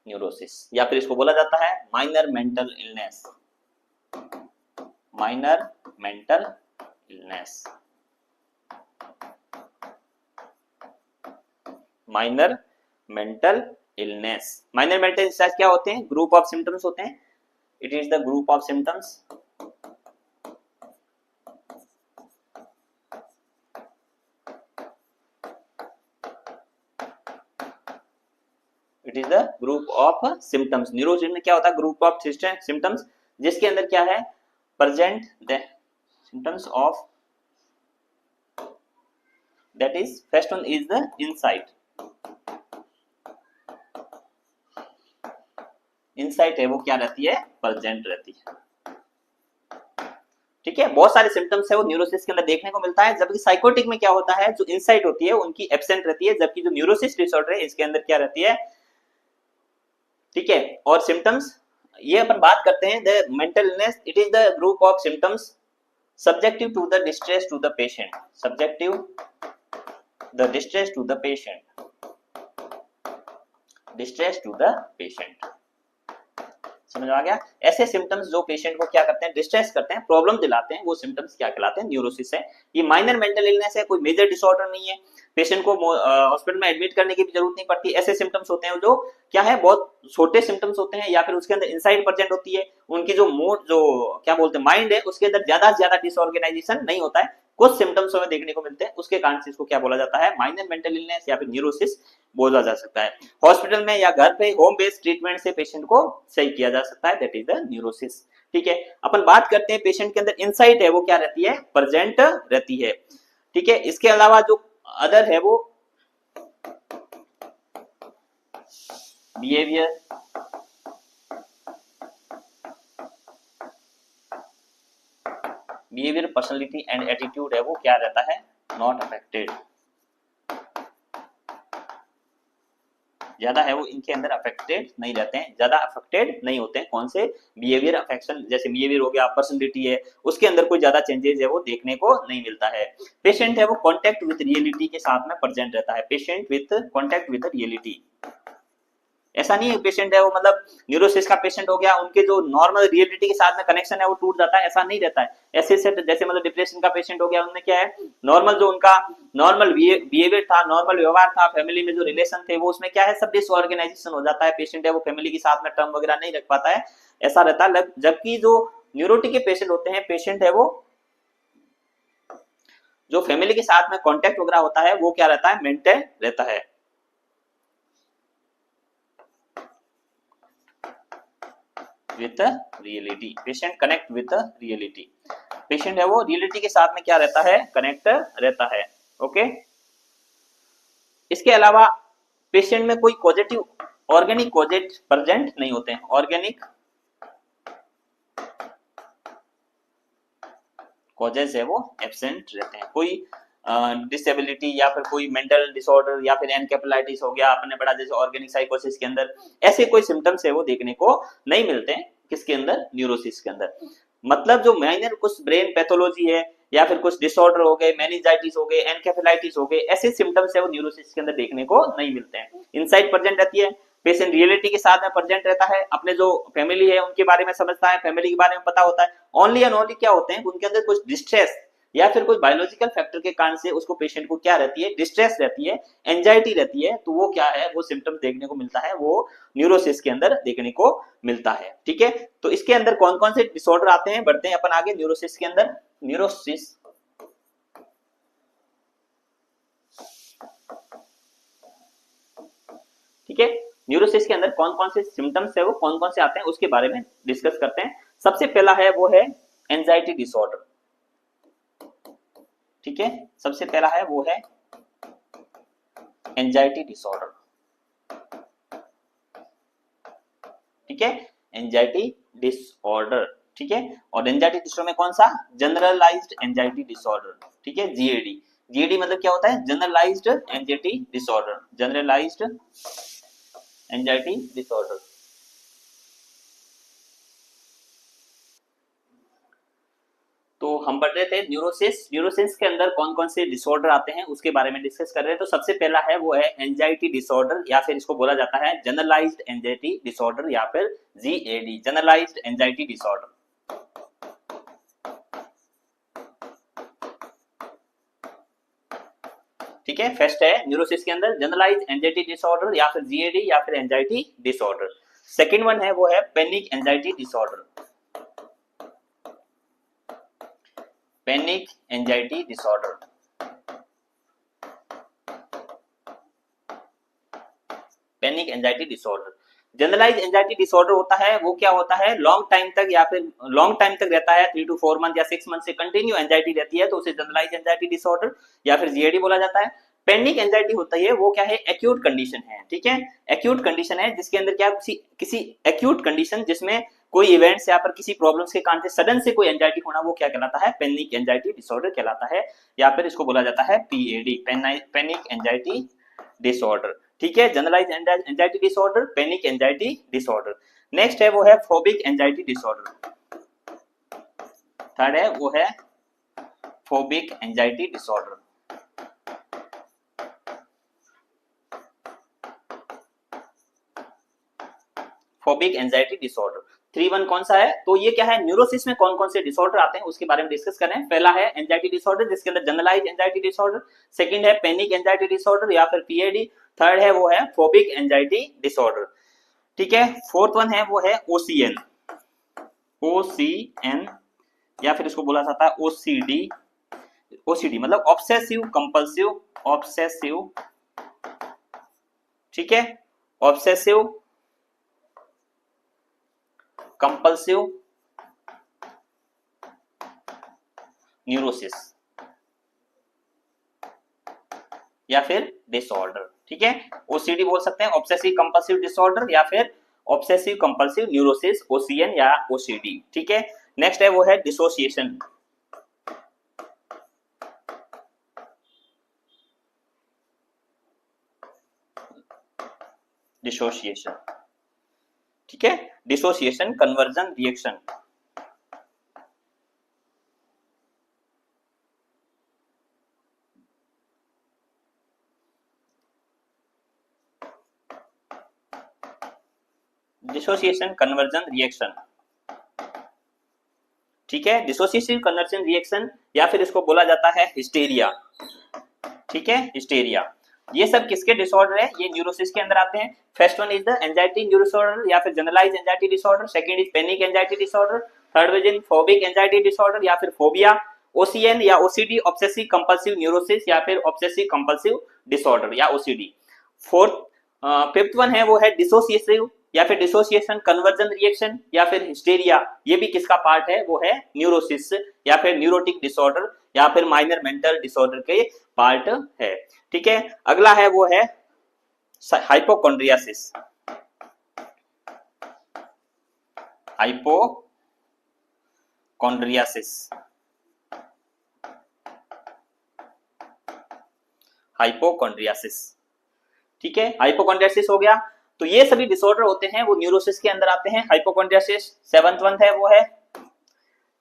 न्यूरोसिस या फिर इसको बोला जाता है minor mental illness. Minor mental illness, minor mental illness. Minor mental illness क्या होते हैं, ग्रुप ऑफ सिम्टम्स होते हैं। It is the group of symptoms it is the group of symptoms. Neurosis में क्या होता है, ग्रुप ऑफ सिम्टम्स जिसके अंदर क्या है, present the symptoms of, that is first one is the insight. Insight है वो क्या रहती है, प्रेजेंट रहती है। ठीक है, बहुत सारे सिम्टम्स है वो न्यूरोसिस के अंदर देखने को मिलता है, जबकि साइकोटिक में क्या होता है, जो इनसाइट होती है उनकी एब्सेंट रहती है, जबकि जो न्यूरोसिस डिसऑर्डर है इसके अंदर क्या रहती है। ठीक है, और सिम्टम्स ये अपन बात करते हैं the mental illness, it is the group of symptoms subjective to the distress to the patient, subjective the distress to the patient, distress to the patient, समझ में आ गया। ऐसे सिम्टम्स जो पेशेंट को क्या करते हैं, डिस्ट्रेस करते हैं, प्रॉब्लम दिलाते हैं, वो सिम्टम्स क्या कहलाते हैं, न्यूरोसिस है। ये माइनर मेंटल इलनेस है, कोई मेजर डिसऑर्डर नहीं है, पेशेंट को हॉस्पिटल में एडमिट करने की भी जरूरत नहीं पड़ती। ऐसे सिम्टम्स होते हैं जो क्या है, बहुत छोटे सिम्टम्स होते हैं या फिर उसके अंदर इनसाइड प्रेजेंट होती है, उनकी जो मूड जो क्या बोलते हैं माइंड है उसके अंदर ज्यादा से ज्यादा डिसऑर्गेनाइजेशन नहीं होता है, कुछ सिम्टम्स हमें देखने को मिलते हैं, उसके कारण से इसको क्या बोला जाता है, माइनर मेंटल इलनेस या फिर न्यूरोसिस बोला जा सकता है। हॉस्पिटल में या घर पे होम बेस्ड ट्रीटमेंट से पेशेंट को सही किया जा सकता है, दैट इज द न्यूरोसिस। ठीक है, अपन बात करते हैं पेशेंट के अंदर इनसाइट है वो क्या रहती है, प्रेजेंट रहती है। ठीक है। इसके अलावा जो अदर है वो बिहेवियर, पर्सनैलिटी एंड एटीट्यूड है वो क्या रहता है, नॉट अफेक्टेड। ज्यादा है वो इनके अंदर अफेक्टेड नहीं रहते हैं, ज्यादा अफेक्टेड नहीं होते हैं। कौन से, बिहेवियर अफेक्शन, जैसे बिहेवियर हो गया, पर्सनैलिटी है, उसके अंदर कोई ज्यादा चेंजेस है वो देखने को नहीं मिलता है। पेशेंट है वो कॉन्टेक्ट विद रियलिटी के साथ में प्रेजेंट रहता है, patient with contact with reality. ऐसा नहीं है पेशेंट है वो मतलब न्यूरोसिस का पेशेंट हो गया, उनके जो नॉर्मल रियलिटी के साथ में कनेक्शन है वो टूट जाता है, ऐसा नहीं रहता है। ऐसे जैसे मतलब डिप्रेशन का पेशेंट हो गया, उनमें क्या है, नॉर्मल जो उनका नॉर्मल बिहेवियर था, नॉर्मल व्यवहार था, फैमिली में जो रिलेशन थे वो उसमें क्या है, सब डिसऑर्गेनाइजेशन हो जाता है। पेशेंट है वो फैमिली के साथ में टर्म वगैरह नहीं रख पाता है, ऐसा रहता है। जबकि जो न्यूरोटिक के पेशेंट होते हैं, पेशेंट है वो जो फैमिली के साथ में कॉन्टेक्ट वगैरह होता है वो क्या रहता है, मेंटेन रहता है। With reality, patient connect with reality. Patient है वो रियलिटी के साथ में क्या रहता है, कनेक्ट रहता है। ओके। इसके अलावा पेशेंट में कोई पॉजिटिव ऑर्गेनिक कॉजेज प्रेजेंट नहीं होते हैं, ऑर्गेनिक कॉजेज है वो एब्सेंट रहते हैं। कोई डिसेबिलिटी या फिर कोई मेंटल डिसऑर्डर या फिर एनकेफेलाइटिस हो गया, आपने पढ़ा जैसे ऑर्गेनिक साइकोसिस के अंदर, ऐसे कोई सिम्टम्स है वो देखने को नहीं मिलते हैं किसके अंदर, न्यूरोसिस के अंदर। मतलब जो माइनर कुछ ब्रेन पैथोलॉजी है या फिर कुछ डिसऑर्डर हो गए, मेनिंजाइटिस हो गए, एनकेफेलाइटिस हो गए, ऐसे सिम्टम्स है वो न्यूरोसिस के अंदर देखने को नहीं मिलते हैं। इनसाइट प्रेजेंट रहती है, पेशेंट रियलिटी के साथ में प्रेजेंट रहता है, अपने जो फैमिली है उनके बारे में समझता है, फैमिली के बारे में पता होता है। ओनली एंड ओनली क्या होते हैं, उनके अंदर कुछ डिस्ट्रेस या फिर कोई बायोलॉजिकल फैक्टर के कारण से उसको पेशेंट को क्या रहती है, डिस्ट्रेस रहती है, एंजाइटी रहती है, तो वो क्या है, वो सिम्टम्स देखने को मिलता है, वो न्यूरोसिस के अंदर देखने को मिलता है। ठीक है। तो इसके अंदर कौन कौन से डिसऑर्डर आते हैं, बढ़ते हैं अपन आगे न्यूरोसिस के अंदर। न्यूरोसिस ठीक है, न्यूरोसिस के अंदर कौन कौन से सिम्टम्स है वो कौन कौन से आते हैं उसके बारे में डिस्कस करते हैं। सबसे पहला है वो है एंजाइटी डिसऑर्डर। ठीक है, सबसे पहला है वो है एंजाइटी डिसऑर्डर। ठीक है, एंजाइटी डिसऑर्डर। ठीक है, और एंजाइटी डिसऑर्डर में कौन सा, जनरलाइज्ड एंजाइटी डिसऑर्डर। ठीक है, जीएडी। जीएडी मतलब क्या होता है, generalized anxiety disorder, generalized anxiety disorder. तो हम पढ़ रहे थे न्यूरोसिस, न्यूरोसिस के अंदर कौन कौन से डिसऑर्डर आते हैं उसके बारे में डिस्कस कर रहे हैं। तो सबसे पहला है वो है एंजाइटी डिसऑर्डर, या फिर इसको बोला जाता है जनरलाइज्ड एंजाइटी डिसऑर्डर या फिर जीएडी, जनरलाइज्ड एंजाइटी डिसऑर्डर। ठीक है, फर्स्ट है न्यूरोसिस के अंदर जनरलाइज्ड एंजाइटी डिसऑर्डर या फिर जीएडी या फिर एंजाइटी डिसऑर्डर। सेकंड वन है वो है panic anxiety disorder, panic anxiety disorder. Panic anxiety disorder, generalize anxiety disorder होता है वो क्या होता है, लॉन्ग टाइम तक या फिर लॉन्ग टाइम तक रहता है, 3 to 4 मंथ या 6 मंथ से कंटिन्यू एंजाइटी रहती है, तो उसे जनरलाइज एंजाइटी डिसऑर्डर या फिर जीएडी बोला जाता है। पैनिक एंजाइटी होता है वो क्या है, एक्यूट कंडीशन है। ठीक है, एक्यूट कंडीशन है जिसके अंदर क्या किसी एक्यूट कंडीशन जिसमें कोई इवेंट्स या फिर किसी प्रॉब्लम्स के कारण से सडन से कोई एंजाइटी होना, वो क्या कहलाता है, पैनिक एंजाइटी डिसऑर्डर कहलाता है, या फिर इसको बोला जाता है पीएडी, पैनिक एंजाइटी डिसऑर्डर। ठीक है, generalize anxiety disorder, panic anxiety disorder. Next है वो है फोबिक एंजाइटी डिसऑर्डर। थर्ड है वो है phobic anxiety disorder. Phobic anxiety disorder 3-1 कौन सा है, तो ये क्या है, न्यूरोसिस में कौन कौन से डिसऑर्डर आते हैं उसके बारे में डिस्कस कर रहे हैं। पहला है एंजाइटी डिसऑर्डर जिसके अंदर जनरलाइज एंजाइटी डिसऑर्डर, सेकंड है पैनिक एंजाइटी डिसऑर्डर या फिर पीएडी, थर्ड है वो है फोबिक एंजाइटी डिसऑर्डर। ठीक है, फोर्थ वन है वो है ओसीएन, ओसीएन या फिर इसको बोला जाता है ओसीडी, ओसीडी मतलब ऑब्सेसिव कंपल्सिव, ऑब्सेसिव, ठीक है, ऑब्सेसिव कंपल्सिव न्यूरोसिस। या फिर डिसऑर्डर। ठीक है, ओसीडी बोल सकते हैं, ऑब्सेसिव कंपल्सिव डिसऑर्डर, या फिर ऑब्सेसिव कंपल्सिव न्यूरोसिस, ओसीएन या ओसीडी। ठीक है, नेक्स्ट है वो है डिसोसिएशन। डिसोसिएशन, ठीक है, dissociation conversion reaction. Dissociation conversion reaction, ठीक है, डिसोसिएटिव कन्वर्जन रिएक्शन, या फिर इसको बोला जाता है हिस्टेरिया। ठीक है, हिस्टेरिया। ये सब किसके डिसऑर्डर है? ये न्यूरोसिस के अंदर आते हैं। First one is the anxiety disorder या फिर generalize anxiety disorder, second is panic anxiety disorder, third is phobic anxiety disorder या फिर फोबिया, ओसीएन या ओसीडी ऑब्सेसिव कंपल्सिव न्यूरोसिस या फिर ऑब्सेसिव कंपल्सिव डिसऑर्डर या ओसीडी। फोर्थ फिफ्थ वन है वो है डिसोसिएटिव या फिर डिसोसिएशन कन्वर्जन रिएक्शन या फिर हिस्टेरिया। ये भी किसका पार्ट है? वो है न्यूरोसिस या फिर न्यूरोटिक डिसऑर्डर या फिर माइनर मेंटल डिसऑर्डर के पार्ट है। ठीक है, अगला है वो है हाइपोकॉन्ड्रियासिस। Hypochondriasis, hypochondriasis. ठीक है, हाइपोकॉन्ड्रियासिस हो गया। तो ये सभी डिसऑर्डर होते हैं वो न्यूरोसिस के अंदर आते हैं। हाइपोकॉन्ड्रियासिस सेवंथ वन है वो है।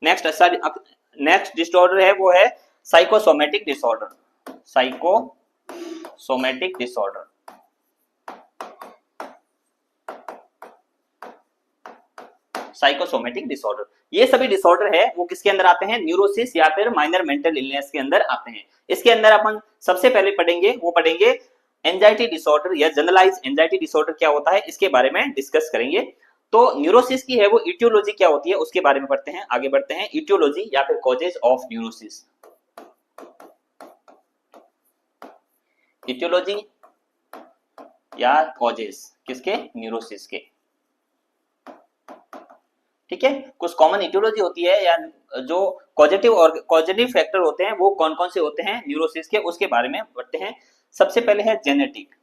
नेक्स्ट डिसऑर्डर है वो है psychosomatic disorder. Psychosomatic disorder, psychosomatic disorder. ये सभी डिसऑर्डर है वो किसके अंदर आते हैं? न्यूरोसिस या फिर माइनर मेंटल इलनेस के अंदर आते हैं। इसके अंदर अपन सबसे पहले पढ़ेंगे एंजाइटी डिसऑर्डर या जनरलाइज एंजाइटी डिसऑर्डर क्या होता है, इसके बारे में डिस्कस करेंगे। तो न्यूरोसिस की है वो इटियोलॉजी क्या होती है उसके बारे में पढ़ते हैं। आगे बढ़ते हैं, इटियोलॉजी या फिर कॉजेज ऑफ न्यूरोसिस। इटियोलॉजी या कॉजेज किसके? न्यूरोसिस के। ठीक है, कुछ कॉमन इटियोलॉजी होती है या जो कॉजेटिव और कॉजेटिव फैक्टर होते हैं वो कौन कौन से होते हैं न्यूरोसिस के, उसके बारे में पढ़ते हैं। सबसे पहले है जेनेटिक।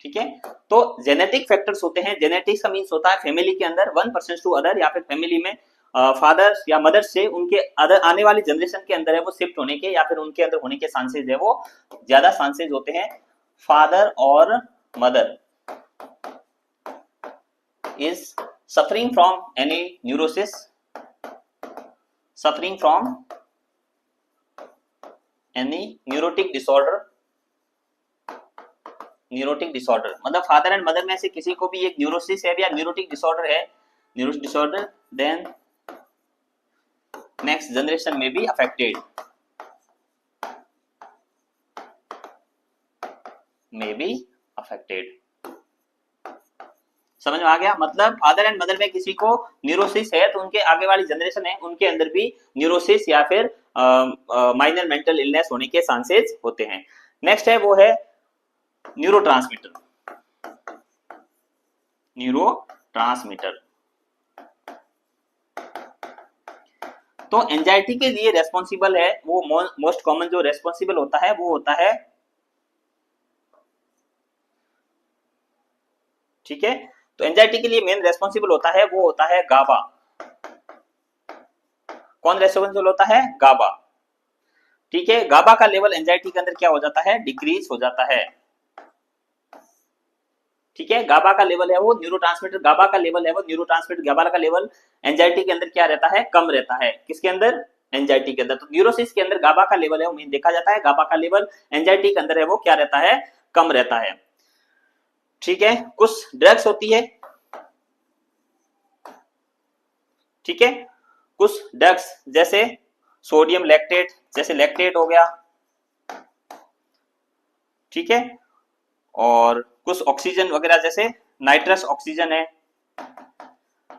ठीक है, तो जेनेटिक फैक्टर्स होते हैं। जेनेटिक्स का मींस होता है फैमिली के अंदर वन पर्सन टू अदर या फिर फैमिली में फादर या मदर से उनके अदर आने वाली जनरेशन के अंदर है वो शिफ्ट होने के या फिर उनके अंदर होने के चांसेस है वो ज्यादा चांसेस होते हैं। फादर और mother is suffering from any neurosis, suffering from any neurotic disorder, neurotic disorder मतलब फादर एंड मदर में से किसी को भी एक न्यूरोसिस है या न्यूरोटिक डिसऑर्डर है, neurotic disorder, then next generation में भी अफेक्टेड, मे बी अफेक्टेड। समझ में आ गया? मतलब फादर एंड मदर में किसी को न्यूरोसिस है तो उनके आगे वाली जनरेशन है उनके अंदर भी न्यूरोसिस या फिर माइनर मेंटल इलनेस होने के चांसेस होते हैं। नेक्स्ट है वो है न्यूरोट्रांसमीटर। न्यूरोट्रांसमीटर तो एंजाइटी के लिए रेस्पॉन्सिबल है वो मोस्ट कॉमन जो रेस्पॉन्सिबल होता है वो होता है, ठीक है, तो एंजाइटी के लिए मेन रेस्पॉन्सिबल होता है वो होता है गाबा। कौन रेस्पॉन्सिबल होता है? गाबा। ठीक है, गाबा का लेवल एंजाइटी के अंदर क्या हो जाता है? डिक्रीज हो जाता है। ठीक है, गाबा का लेवल है वो न्यूरोट्रांसमीटर, गाबा का लेवल है वो न्यूरोट्रांसमीटर, गाबा का लेवल एंजाइटी के अंदर क्या रहता है? कम रहता है। किसके अंदर? एंजाइटी के अंदर। तो न्यूरोसिस के अंदर गाबा का लेवल है वो मेन देखा जाता है, गाबा का लेवल एंजाइटी के अंदर है वो क्या रहता है? कम रहता है। ठीक है, कुछ ड्रग्स होती है, ठीक है, कुछ ड्रग्स जैसे सोडियम लैक्टेट, जैसे लैक्टेट हो गया, ठीक है, और कुछ ऑक्सीजन वगैरह जैसे नाइट्रस ऑक्सीजन है,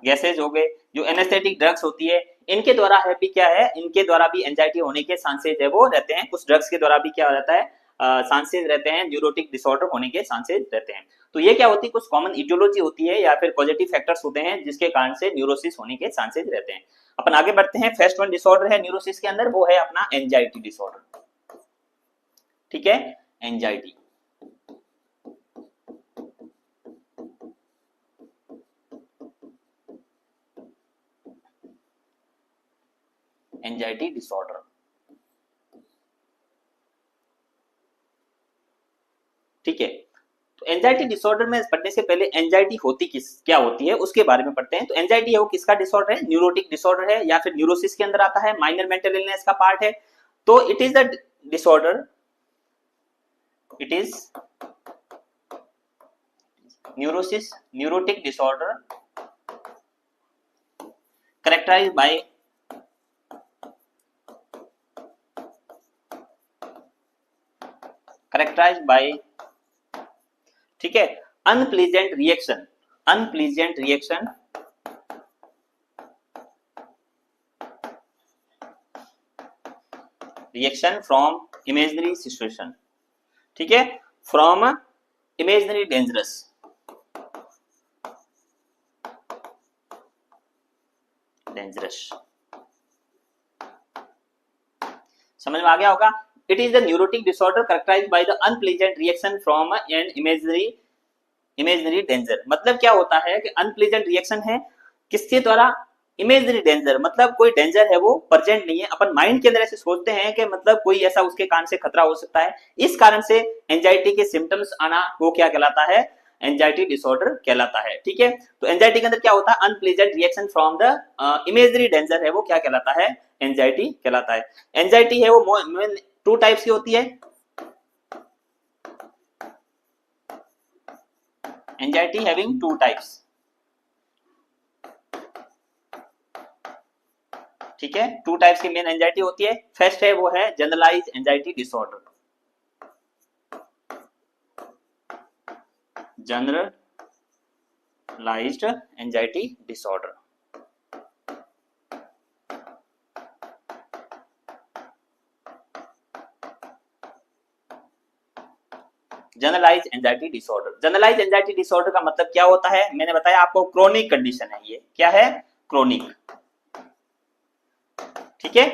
गैसेज हो गए, जो एनेस्थेटिक ड्रग्स होती है इनके द्वारा है भी क्या है? इनके द्वारा भी एंजाइटी होने के चांसेस है वो रहते हैं। कुछ ड्रग्स के द्वारा भी क्या हो जाता है? चांसेस रहते हैं, न्यूरोटिक डिसऑर्डर होने के चांसेस रहते हैं। तो ये क्या होती है, कुछ कॉमन इटियोलॉजी होती है या फिर पॉजिटिव फैक्टर्स होते हैं जिसके कारण से न्यूरोसिस होने के चांसेस रहते हैं। अपन आगे बढ़ते हैं। फर्स्ट वन डिसऑर्डर है न्यूरोसिस के अंदर, वो है अपना एंजाइटी डिसऑर्डर। ठीक है, एंजाइटी। एंजाइटी डिसऑर्डर, ठीक है। तो एंजाइटी डिसऑर्डर में पढ़ने से पहले एंजाइटी होती क्या होती है उसके बारे में पढ़ते हैं। तो एंजाइटी है वो किसका डिसऑर्डर है, न्यूरोटिक डिसऑर्डर है या फिर न्यूरोसिस के अंदर आता है, माइनर मेंटल इलनेस का पार्ट है। तो it is the disorder, it is neurosis, neurotic disorder characterized by ठीक है unpleasant reaction, unpleasant reaction reaction from imaginary situation, ठीक है, फ्रॉम इमेजिनरी डेंजरस, डेंजरस। समझ में आ गया होगा। It is the neurotic disorder characterized by the unpleasant reaction from an imaginary danger. मतलब क्या होता है कि अनप्लीजेंट रिएक्शन है किसके द्वारा, इमेजिनरी डेंजर, मतलब कोई डेंजर है वो प्रेजेंट नहीं है, अपन माइंड के अंदर ऐसे सोचते हैं कि मतलब कोई ऐसा उसके कान से खतरा हो सकता है, इस कारण से एंजाइटी के सिम्टम्स आना वो क्या कहलाता है, एंजाइटी डिसऑर्डर कहलाता है। ठीक है, तो एंजाइटी के अंदर क्या होता है, unpleasant reaction from the imaginary danger है वो क्या कहलाता है, एंजाइटी कहलाता है। एंजाइटी है वो टू टाइप्स की होती है, एंजाइटी हैविंग टू टाइप्स, ठीक है, टू टाइप्स की मेन एंजाइटी होती है। फर्स्ट है वो है generalize anxiety disorder, generalized anxiety disorder. Generalize anxiety disorder, generalize anxiety disorder का मतलब क्या होता है, मैंने बताया आपको क्रोनिक कंडीशन है, ये क्या है, क्रोनिक। ठीक है,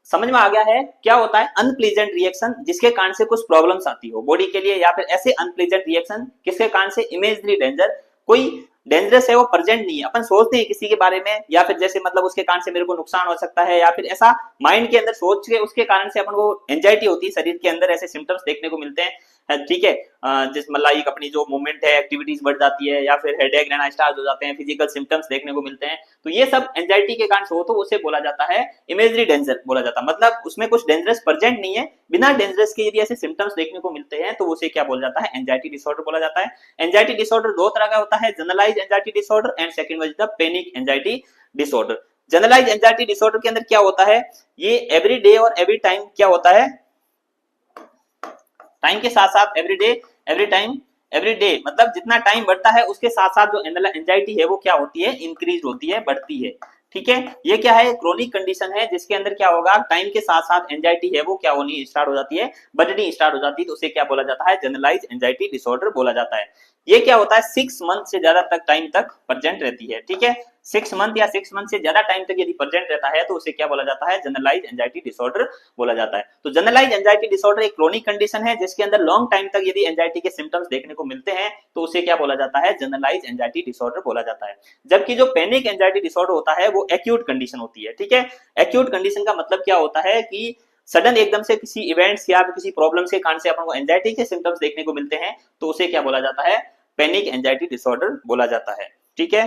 समझ में आ गया है। क्या होता है अनप्लीजेंट रिएक्शन जिसके कारण से कुछ प्रॉब्लम्स आती हो बॉडी के लिए, या फिर ऐसे अनप्लीजेंट रिएक्शन किसके कारण से, इमेजिनरी डेंजर, कोई डेंजरस है वो प्रेजेंट नहीं है, अपन सोचते हैं किसी के बारे में, या फिर जैसे मतलब उसके कारण से मेरे को नुकसान हो सकता है, या फिर ऐसा माइंड के अंदर सोच के उसके कारण से अपन को एंजाइटी होती है, शरीर के अंदर ऐसे सिम्टम्स देखने को मिलते हैं। ठीक है, जिस मतलब अपनी जो मूवमेंट है एक्टिविटीज बढ़ जाती है, या फिर हेडेक रहना स्टार्ट हो जाते हैं, फिजिकल सिम्टम्स देखने को मिलते हैं, तो ये सब एंजाइटी के कारण हो, तो उसे बोला जाता है इमेजरी डेंजर बोला जाता है। मतलब उसमें कुछ डेंजरस प्रेजेंट नहीं है, बिना डेंजरस के यदि ऐसे सिम्टम्स देखने को मिलते हैं तो उसे क्या बोला जाता है, एंजाइटी डिसऑर्डर बोला जाता है। एंजाइटी डिसऑर्डर दो तरह का होता है, generalize anxiety disorder and second one is the panic anxiety disorder. Generalize anxiety disorder के अंदर क्या होता है, ये एवरी डे और एवरी टाइम क्या होता है, टाइम के साथ साथ every day every time every day, मतलब जितना टाइम बढ़ता है उसके साथ साथ जो एंजाइटी है वो क्या होती है, इंक्रीज होती है, बढ़ती है। ठीक है, ये क्या है, क्रोनिक कंडीशन है जिसके अंदर क्या होगा, टाइम के साथ साथ एंजाइटी है वो क्या होनी स्टार्ट हो जाती है, बढ़नी स्टार्ट हो जाती है, तो उसे क्या बोला जाता है, जनरलाइज एंजाइटी डिसऑर्डर बोला जाता है। ये क्या होता है, 6 मंथ से ज्यादा तक टाइम तक प्रेजेंट रहती है। ठीक है, 6 मंथ या 6 मंथ से ज्यादा टाइम तक यदि प्रेजेंट रहता है तो उसे क्या बोला जाता है, जनरलाइज एंजाइटी डिसऑर्डर बोला जाता है। तो जनरलाइज एंजाइटी डिसऑर्डर एक क्रोनिक कंडीशन है जिसके अंदर लॉन्ग टाइम तक यदि एंजाइटी के सिम्टम्स देखने को मिलते हैं तो उसे क्या बोला जाता है, जनरलाइज एंजाइटी डिसऑर्डर बोला जाता है। जबकि जो पैनिक एंजाइटी डिसऑर्डर होता है वो एक्यूट कंडीशन होती है। ठीक है, एक्यूट कंडीशन का मतलब क्या होता है कि सडन एकदम से किसी इवेंट्स या किसी प्रॉब्लम के कारण से अपन को एंजाइटी के सिम्टम्स देखने को मिलते हैं तो उसे क्या बोला जाता है, पैनिक एंजाइटी डिसऑर्डर बोला जाता है। ठीक है,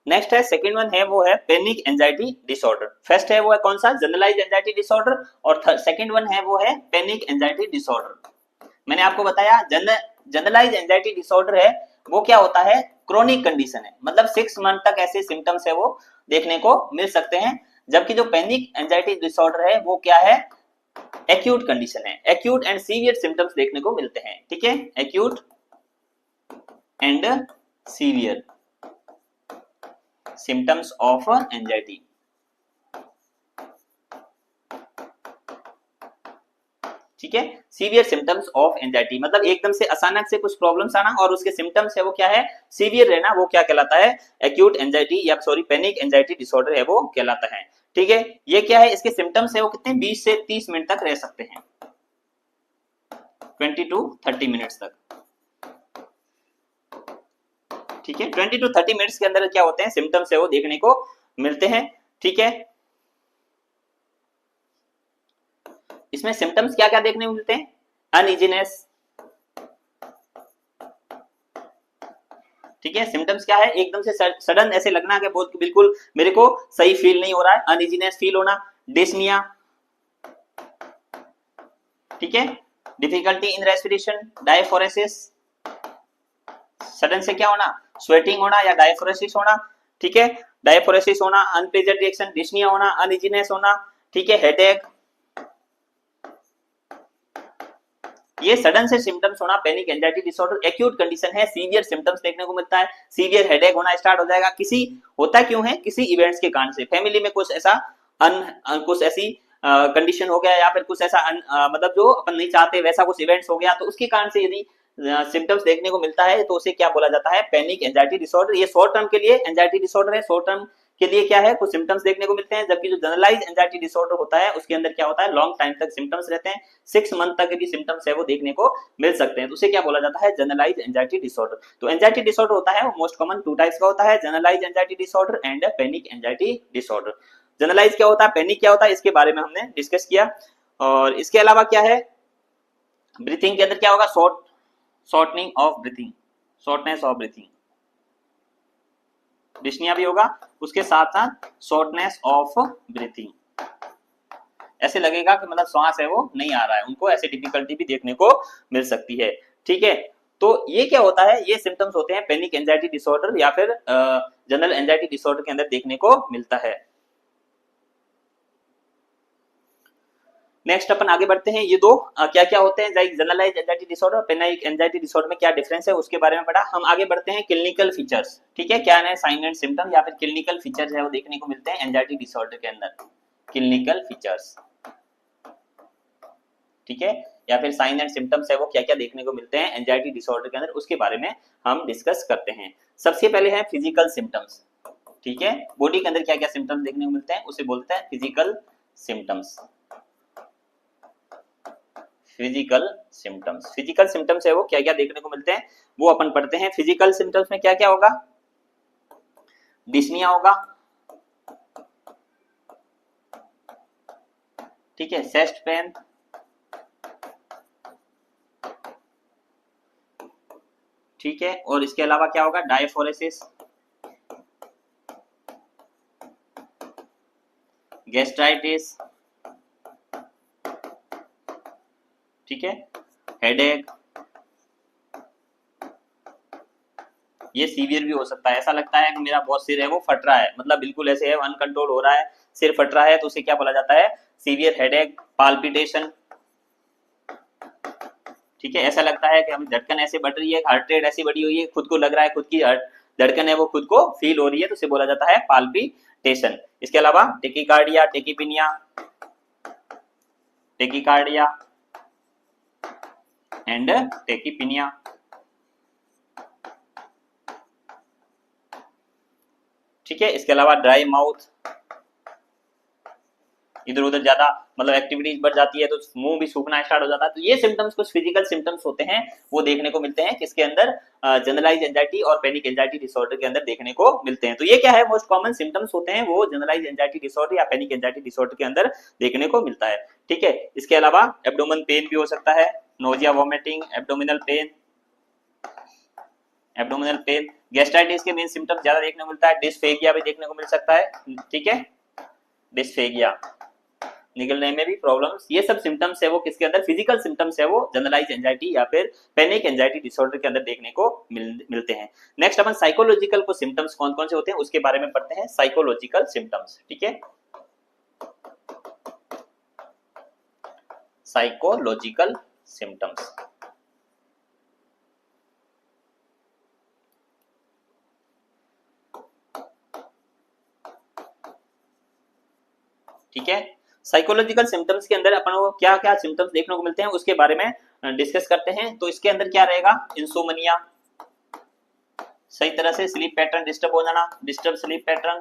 नेक्स्ट है सेकंड वन है वो है पैनिक एंजाइटी डिसऑर्डर। फर्स्ट है वो है कौन सा, जनरलाइज एंजाइटी डिसऑर्डर, और सेकंड वन है वो है पैनिक एंजाइटी डिसऑर्डर। मैंने आपको बताया जनरलाइज एंजाइटी डिसऑर्डर है वो क्या होता है, क्रोनिक कंडीशन है, मतलब 6 मंथ तक ऐसे सिम्टम्स है वो देखने को मिल सकते हैं। जबकि जो पैनिक एंजाइटी डिसऑर्डर है वो क्या है, एक्यूट कंडीशन है, एक्यूट एंड सीवियर सिम्टम्स देखने को मिलते हैं। ठीक है, acute and severe symptoms of anxiety। ठीक है। सीवियर सिम्टम्स ऑफ एंजाइटी मतलब एकदम से अचानक से कुछ प्रॉब्लम्स आना और उसके सिम्टम्स है वो क्या है, सीवियर रहना, वो क्या कहलाता है, एक्यूट एंजाइटी या सॉरी पैनिक एंजाइटी डिसऑर्डर है वो कहलाता है। ठीक है, ये क्या है, इसके सिम्टम्स है वो कितने 20 से 30 मिनट तक रह सकते हैं, 20 to 30 मिनट्स तक। ठीक है, 20 to 30 मिनट्स के अंदर क्या होते हैं, सिम्टम्स है वो देखने को मिलते हैं। ठीक है, इसमें सिम्टम्स क्या क्या देखने को मिलते हैं, अनइजीनेस। ठीक है, सिम्टम्स क्या है, एकदम से सडन ऐसे लगना कि बहुत बिल्कुल मेरे को सही फील नहीं हो रहा है, अनइजीनेस फील होना, डिस्निया। ठीक है, difficulty in respiration, diaphoresis, sudden से क्या होना, स्वेटिंग होना या डायफोरेसिस होना। ठीक है, डायफोरेसिस होना, अनप्लेजेंट रिएक्शन, डिस्निया होना, अनइजीनेस होना। ठीक है, हेडेक, ये सडन से सिम्टम्स होना panic anxiety disorder acute condition है, सीवियर सिम्टम्स देखने को मिलता है, सीवियर हेडेक होना स्टार्ट हो जाएगा, किसी होता क्यों है, किसी इवेंट्स के कारण से, फैमिली में कुछ ऐसा कुछ ऐसी कंडीशन हो गया या फिर कुछ ऐसा मतलब जो अपन नहीं चाहते वैसा कुछ इवेंट्स हो गया, तो उसके कारण से यदि सिम्टम्स देखने को मिलता है तो उसे क्या बोला जाता है, पैनिक एंजाइटी डिसऑर्डर। ये शॉर्ट टर्म के लिए एंजाइटी डिसऑर्डर है, शॉर्ट टर्म के लिए क्या है, कुछ सिम्टम्स देखने को मिलते हैं, जबकि जो जनरलाइज एंजाइटी डिसऑर्डर होता है उसके अंदर क्या होता है, लॉन्ग टाइम तक सिम्टम्स रहते हैं, 6 मंथ तक भी सिम्टम्स है वो देखने को मिल सकते हैं, तो उसे क्या बोला जाता है, जनरलाइज एंजाइटी डिसऑर्डर। तो एंजाइटी डिसऑर्डर होता है वो मोस्ट कॉमन 2 टाइप्स का होता है, generalize anxiety disorder and panic anxiety disorder. Generalize क्या होता है, पैनिक क्या होता है, इसके बारे में हमने डिस्कस किया। और इसके अलावा क्या है, ब्रीथिंग के अंदर क्या होगा, shortening of breathing, shortness of breathing, dyspnea भी होगा, उसके साथ साथ शॉर्टनेस ऑफ ब्रीथिंग, ऐसे लगेगा कि मतलब श्वास है वो नहीं आ रहा है, उनको ऐसे डिफिकल्टी भी देखने को मिल सकती है। ठीक है, तो ये क्या होता है, ये सिम्टम्स होते हैं पैनिक एंजाइटी डिसऑर्डर या फिर जनरल एंजाइटी डिसऑर्डर के अंदर देखने को मिलता है। नेक्स्ट अपन आगे बढ़ते हैं, ये दो क्या क्या होते हैं, जनरलाइज एंजाइटी डिसऑर्डर और पैनिक एंजाइटी डिसऑर्डर में क्या डिफरेंस है उसके बारे में पढ़ा। हम आगे बढ़ते हैं क्लिनिकल फीचर्स। ठीक है, क्या है, साइन एंड सिम्टम या फिर क्लिनिकल फीचर्स है वो देखने को मिलते हैं एंजाइटी डिसऑर्डर के अंदर, क्लिनिकल फीचर्स। ठीक है, या फिर साइन एंड सिम्टम्स है वो क्या क्या देखने को मिलते हैं एंजाइटी डिसऑर्डर के अंदर, उसके बारे में हम डिस्कस करते हैं। सबसे पहले है फिजिकल सिम्टम्स। ठीक है, बॉडी के अंदर क्या क्या सिम्टम्स देखने को मिलते हैं उसे बोलते हैं physical symptoms. Physical symptoms, physical symptoms है वो क्या क्या देखने को मिलते हैं वो अपन पढ़ते हैं। फिजिकल सिम्टम्स में क्या क्या होगा, डिस्निया होगा, ठीक है, चेस्ट पेन, ठीक है, और इसके अलावा क्या होगा, डायफोरेसिस, गैस्ट्राइटिस, ठीक है, हेडेक, ये सीवियर भी हो सकता है, ऐसा लगता है कि मेरा बहुत सिर है वो फट रहा है, मतलब बिल्कुल ऐसे है अनकंट्रोल हो रहा है, सिर फट रहा है, तो उसे क्या बोला जाता है, सीवियर हेडेक, पाल्पिटेशन। ठीक है, ऐसा लगता है कि हमें धड़कन ऐसे बढ़ रही है, हार्ट रेट ऐसी बढ़ी हुई है, खुद को लग रहा है खुद की धड़कन है वो खुद को फील हो रही है, तो उसे बोला जाता है पाल्पिटेशन। इसके अलावा टेकिकार्डिया, टेकिपिनिया, टेकिकार्डिया एंड टेकिपिनिया। ठीक है, इसके अलावा ड्राई माउथ, इधर उधर ज्यादा मतलब एक्टिविटीज बढ़ जाती है तो मुंह भी सूखना स्टार्ट हो जाता है, तो ये सिम्टम्स कुछ फिजिकल सिम्टम्स होते हैं वो देखने को मिलते हैं किसके अंदर, जनरलाइज एंजाइटी और पैनिक एंजाइटी डिसऑर्डर के अंदर देखने को मिलते हैं। तो ये क्या है, मोस्ट कॉमन सिम्टम्स होते हैं वो जनरलाइज एंजाइटी डिसऑर्डर या पैनिक एंजाइटी डिसऑर्डर के अंदर देखने को मिलता है। ठीक है, इसके अलावा एब्डोमेन पेन भी हो सकता है, nausea, vomiting, abdominal pain, abdominal pain, gastritis के मेन सिम्टम्स ज्यादा देखने को मिलता है, डिस्फेगिया भी देखने को मिल सकता है। ठीक है, डिस्फेगिया, निकलने में भी प्रॉब्लम्स, ये सब सिम्टम्स है वो किसके अंदर, फिजिकल सिम्टम्स है वो जनरलाइज एंजाइटी या फिर पैनिक एंजाइटी डिसऑर्डर के अंदर देखने को मिलते हैं। नेक्स्ट अपन साइकोलॉजिकल को सिम्टम्स कौन कौन से होते हैं उसके बारे में पढ़ते हैं, साइकोलॉजिकल सिम्टम्स। ठीक है, साइकोलॉजिकल सिम्टम्स, ठीक है, साइकोलॉजिकल सिम्टम्स के अंदर अपन को क्या क्या सिम्टम्स देखने को मिलते हैं उसके बारे में डिस्कस करते हैं। तो इसके अंदर क्या रहेगा, इंसोमनिया, सही तरह से स्लीप पैटर्न डिस्टर्ब हो जाना, डिस्टर्ब स्लीप पैटर्न,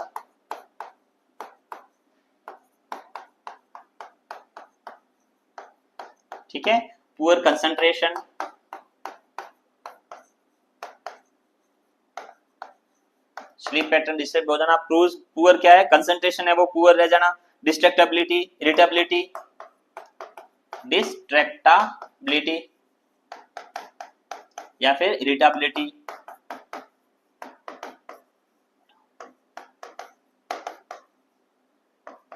ठीक है, poor concentration, sleep pattern disturb हो जाना, पुअर क्या है, कंसंट्रेशन है वो पुअर रह जाना, डिस्ट्रैक्टेबिलिटी, इरिटेबिलिटी, डिस्ट्रैक्टेबिलिटी या फिर इरिटेबिलिटी,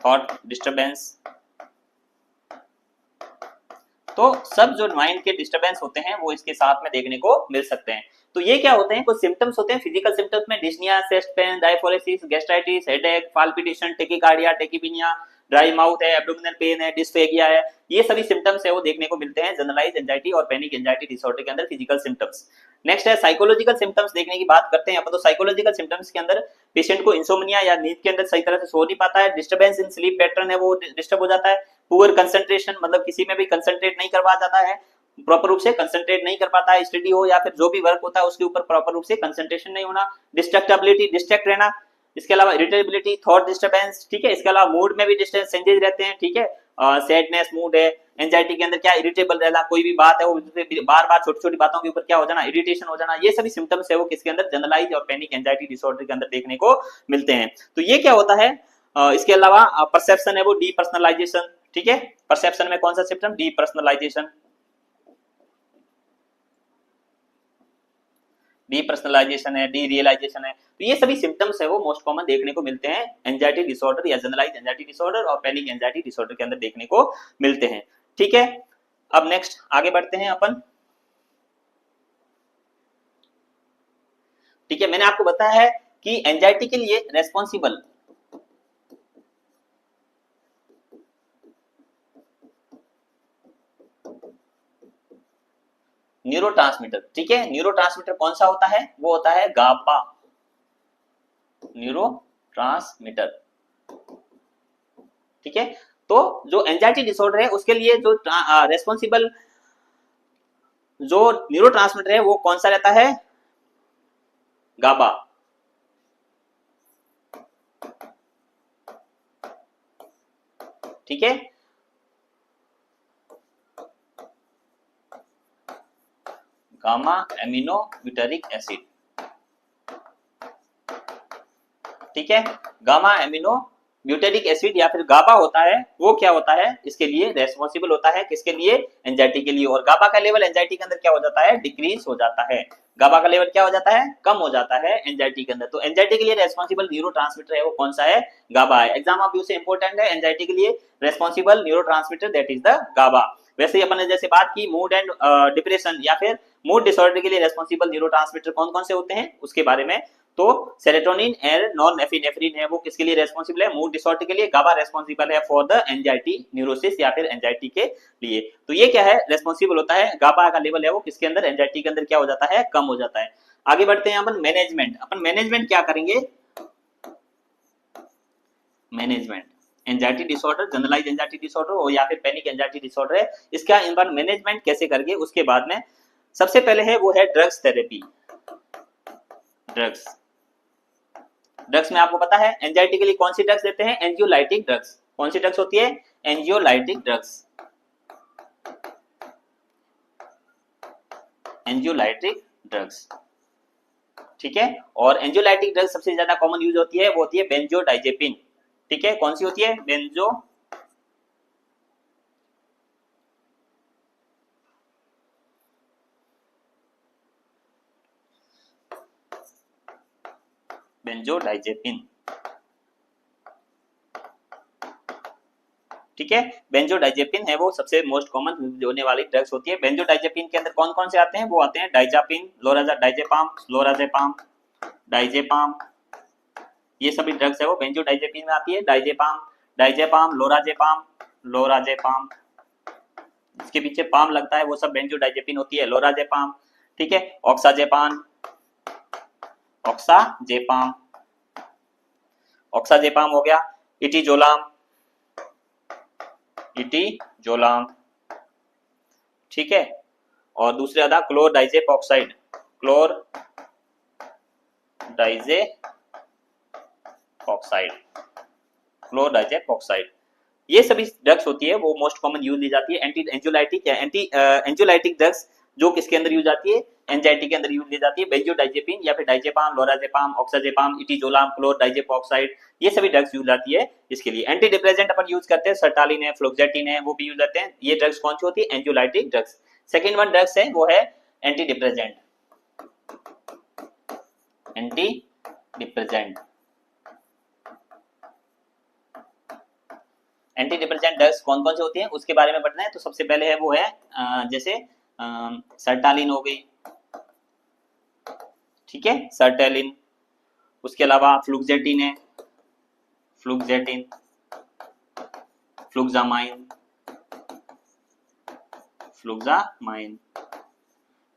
थॉट डिस्टर्बेंस। तो सब जो माइंड के डिस्टर्बेंस होते हैं वो इसके साथ में देखने को मिल सकते हैं। तो ये क्या होते हैं, कुछ सिम्टम्स होते हैं फिजिकल सिम्टम्स में, dyspnoea, chest pain, diaphoresis, gastritis, headache, palpitation, tachycardia, tachypnoea, dry mouth है, एब्डोमिनल पेन है, डिस्फेगिया है, ये सभी सिम्टम्स है वो देखने को मिलते हैं जनरलाइज एंजाइटी और पैनिक एंजाइटी डिसऑर्डर के अंदर फिजिकल सिम्टम्स। नेक्स्ट है साइकोलॉजिकल सिम्टम्स देखने की बात करते हैं अपन। तो साइकोलॉजिकल सिम्टम्स के अंदर पेशेंट को इंसोमनिया या नींद के अंदर सही तरह से सो नहीं पाता है, डिस्टर्बेंस इन स्लीप पैटर्न है वो डिस्टर्ब हो जाता है, पुअर कंसंट्रेशन मतलब किसी में भी कंसंट्रेट नहीं कर पा जाता है, प्रॉपर रूप से कंसंट्रेट नहीं कर पाता है, स्टडी हो या फिर जो भी वर्क होता है उसके ऊपर प्रॉपर रूप से कंसंट्रेशन नहीं होना, डिस्ट्रैक्टेबिलिटी, डिस्ट्रैक्ट रहना, इसके अलावा इरिटेबिलिटी, थॉट डिस्टर्बेंस, ठीक है, इसके अलावा मूड में भी डिस्टर्बेंस चेंजेस रहते हैं, ठीक है, सैडनेस मूड है, एंजाइटी के अंदर क्या इरिटेबल रहना, कोई भी बात है वो बार बार छोटी छोटी बातों के ऊपर क्या हो जाना, इरिटेशन हो जाना, ये सभी सिम्टम्स है वो किसके अंदर, जनरलाइज और पैनिक एंजाइटी डिसऑर्डर के अंदर देखने को मिलते हैं। तो ये क्या होता है, इसके अलावा परसेप्शन है वो डीपर्सनलाइजेशन, ठीक है, परसेप्शन में कौन सा सिम्टम, डीपर्सनलाइजेशन, डीपर्सनलाइजेशन है, डीरियलाइजेशन है, तो ये सभी सिम्टम्स है वो मोस्ट कॉमन देखने को मिलते हैं एंजाइटी डिसऑर्डर या जनरलाइज एंजाइटी डिसऑर्डर और पैनिक एंजाइटी डिसऑर्डर के अंदर देखने को मिलते हैं, ठीक है। अब नेक्स्ट आगे बढ़ते हैं अपन, ठीक है, मैंने आपको बताया है कि एंजाइटी के लिए रेस्पॉन्सिबल न्यूरोट्रांसमीटर, ठीक है, न्यूरोट्रांसमीटर कौन सा होता है, वो होता है गाबा न्यूरोट्रांसमीटर, ठीक है। तो जो एंजाइटी डिसऑर्डर है उसके लिए जो रेस्पॉन्सिबल जो न्यूरोट्रांसमीटर है वो कौन सा रहता है, गाबा, ठीक है। गामा एमिनो ब्यूटारिक एसिड, ठीक है, गामा एमिनो ब्यूटेरिक एसिड या फिर गाबा होता है वो क्या होता है, इसके लिए रेस्पॉन्सिबल होता है, किसके लिए, एंजाइटी के लिए। और गाबा का लेवल एंजाइटी के अंदर क्या हो जाता है, डिक्रीज हो जाता है, गाबा का लेवल क्या हो जाता है, कम हो जाता है एंजाइटी के अंदर। तो एंजाइटी के लिए रेस्पॉन्सिबल न्यूरोट्रांसमीटर है वो कौन सा है, गाबा है। एग्जाम ऑफ से इंपॉर्टेंट है, एंजाइटी के लिए responsible neurotransmitter that is the GABA. वैसे ही अपन ने जैसे बात की मूड एंड डिप्रेशन या फिर मूड डिसऑर्डर के लिए रेस्पॉन्सिबल न्यूरोट्रांसमीटर कौन कौन से होते हैं उसके बारे में, तो सेरोटोनिन एंड नॉन एफिनेफ्रिन है वो किसके लिए रेस्पॉन्सिबल है, मूड डिसऑर्डर के लिए, गाबा रेस्पॉन्सिबल है फॉर द एंजाइटी न्यूरोसिस या फिर एंजाइटी के लिए। तो ये क्या है, रेस्पॉन्सिबल होता है, गाबा का लेवल है वो किसके अंदर, एंजाइटी के अंदर क्या हो जाता है, कम हो जाता है। आगे बढ़ते हैं अपन मैनेजमेंट, अपन मैनेजमेंट क्या करेंगे, management anxiety disorder, generalize anxiety disorder हो या फिर पैनिक एंजाइटी डिसऑर्डर है, इसका इन बार मैनेजमेंट कैसे करेंगे उसके बाद में सबसे पहले है वो है ड्रग्स थेरेपी। ड्रग्स में आपको पता है एंजाइटी के लिए कौन सी ड्रग्स देते हैं, एंजियोलाइटिक ड्रग्स, कौन सी ड्रग्स होती है, एंजियोलाइटिक ड्रग्स, एंजियोलाइटिक ड्रग्स, ठीक है। और एंजियोलाइटिक ड्रग्स सबसे ज्यादा कॉमन यूज होती है वो होती है बेंजोडाइजेपिन, ठीक है, कौन सी होती है, बेंजोडाइजेपिन, ठीक है, बेंजोडाइजेपिन है वो सबसे मोस्ट कॉमन होने वाली ड्रग्स होती है। बेंजोडाइजेपिन के अंदर कौन कौन से आते हैं, वो आते हैं डाइजापिन, डाइजेपाम, डाइजेपाम, ये सभी ड्रग्स है वो बेंजोडाइजेपिन में आती है, डाइजेपाम, लोराजेपाम, इसके पीछे पाम लगता है वो सब बेंजोडाइजेपिन होती है, लोराजेपाम, ठीक है, ऑक्साजेपाम हो गया, इटिजोलाम, इटिजोलाम, ठीक है। और दूसरा था क्लोरडाइजेपॉक्साइड, क्लोरडाइजेपॉक्साइड, क्लोरडाइजेपॉक्साइड। ये सभी ड्रग्स होती है वो मोस्ट कॉमन यूज ली जाती है। एंटी एंजुलाइटिक या एंटी एंजुलाइटिक ड्रग्स जो किसके अंदर यूज आती है, एंजाइटी के अंदर यूज ली जाती है। बेंजोडाइजेपिन या फिर डाइजेपाम, लोराजेपाम, ऑक्साजेपाम, इटिजोलाम, क्लोरडाइजेपॉक्साइड, ये सभी ड्रग्स यूज आती है इसके लिए। एंटी डिप्रेसेंट अपन यूज करते हैं, सर्टालिन है, फ्लोक्सेटिन है, वो भी यूज करते हैं। ये ड्रग्स कौन सी होती है, एंजुलाइटिक ड्रग्स। सेकेंड वन ड्रग्स है वो है anti depressant, anti depressant. Anti depressant drugs कौन कौन से होती हैं उसके बारे में पढ़ना है। तो सबसे पहले है वो है जैसे सर्टालिन हो गई, ठीक है, सर्टालिन। उसके अलावा फ्लुक्सेटिन है, फ्लुक्सेटिन, फ्लुक्सामाइन, फ्लुक्सामाइन,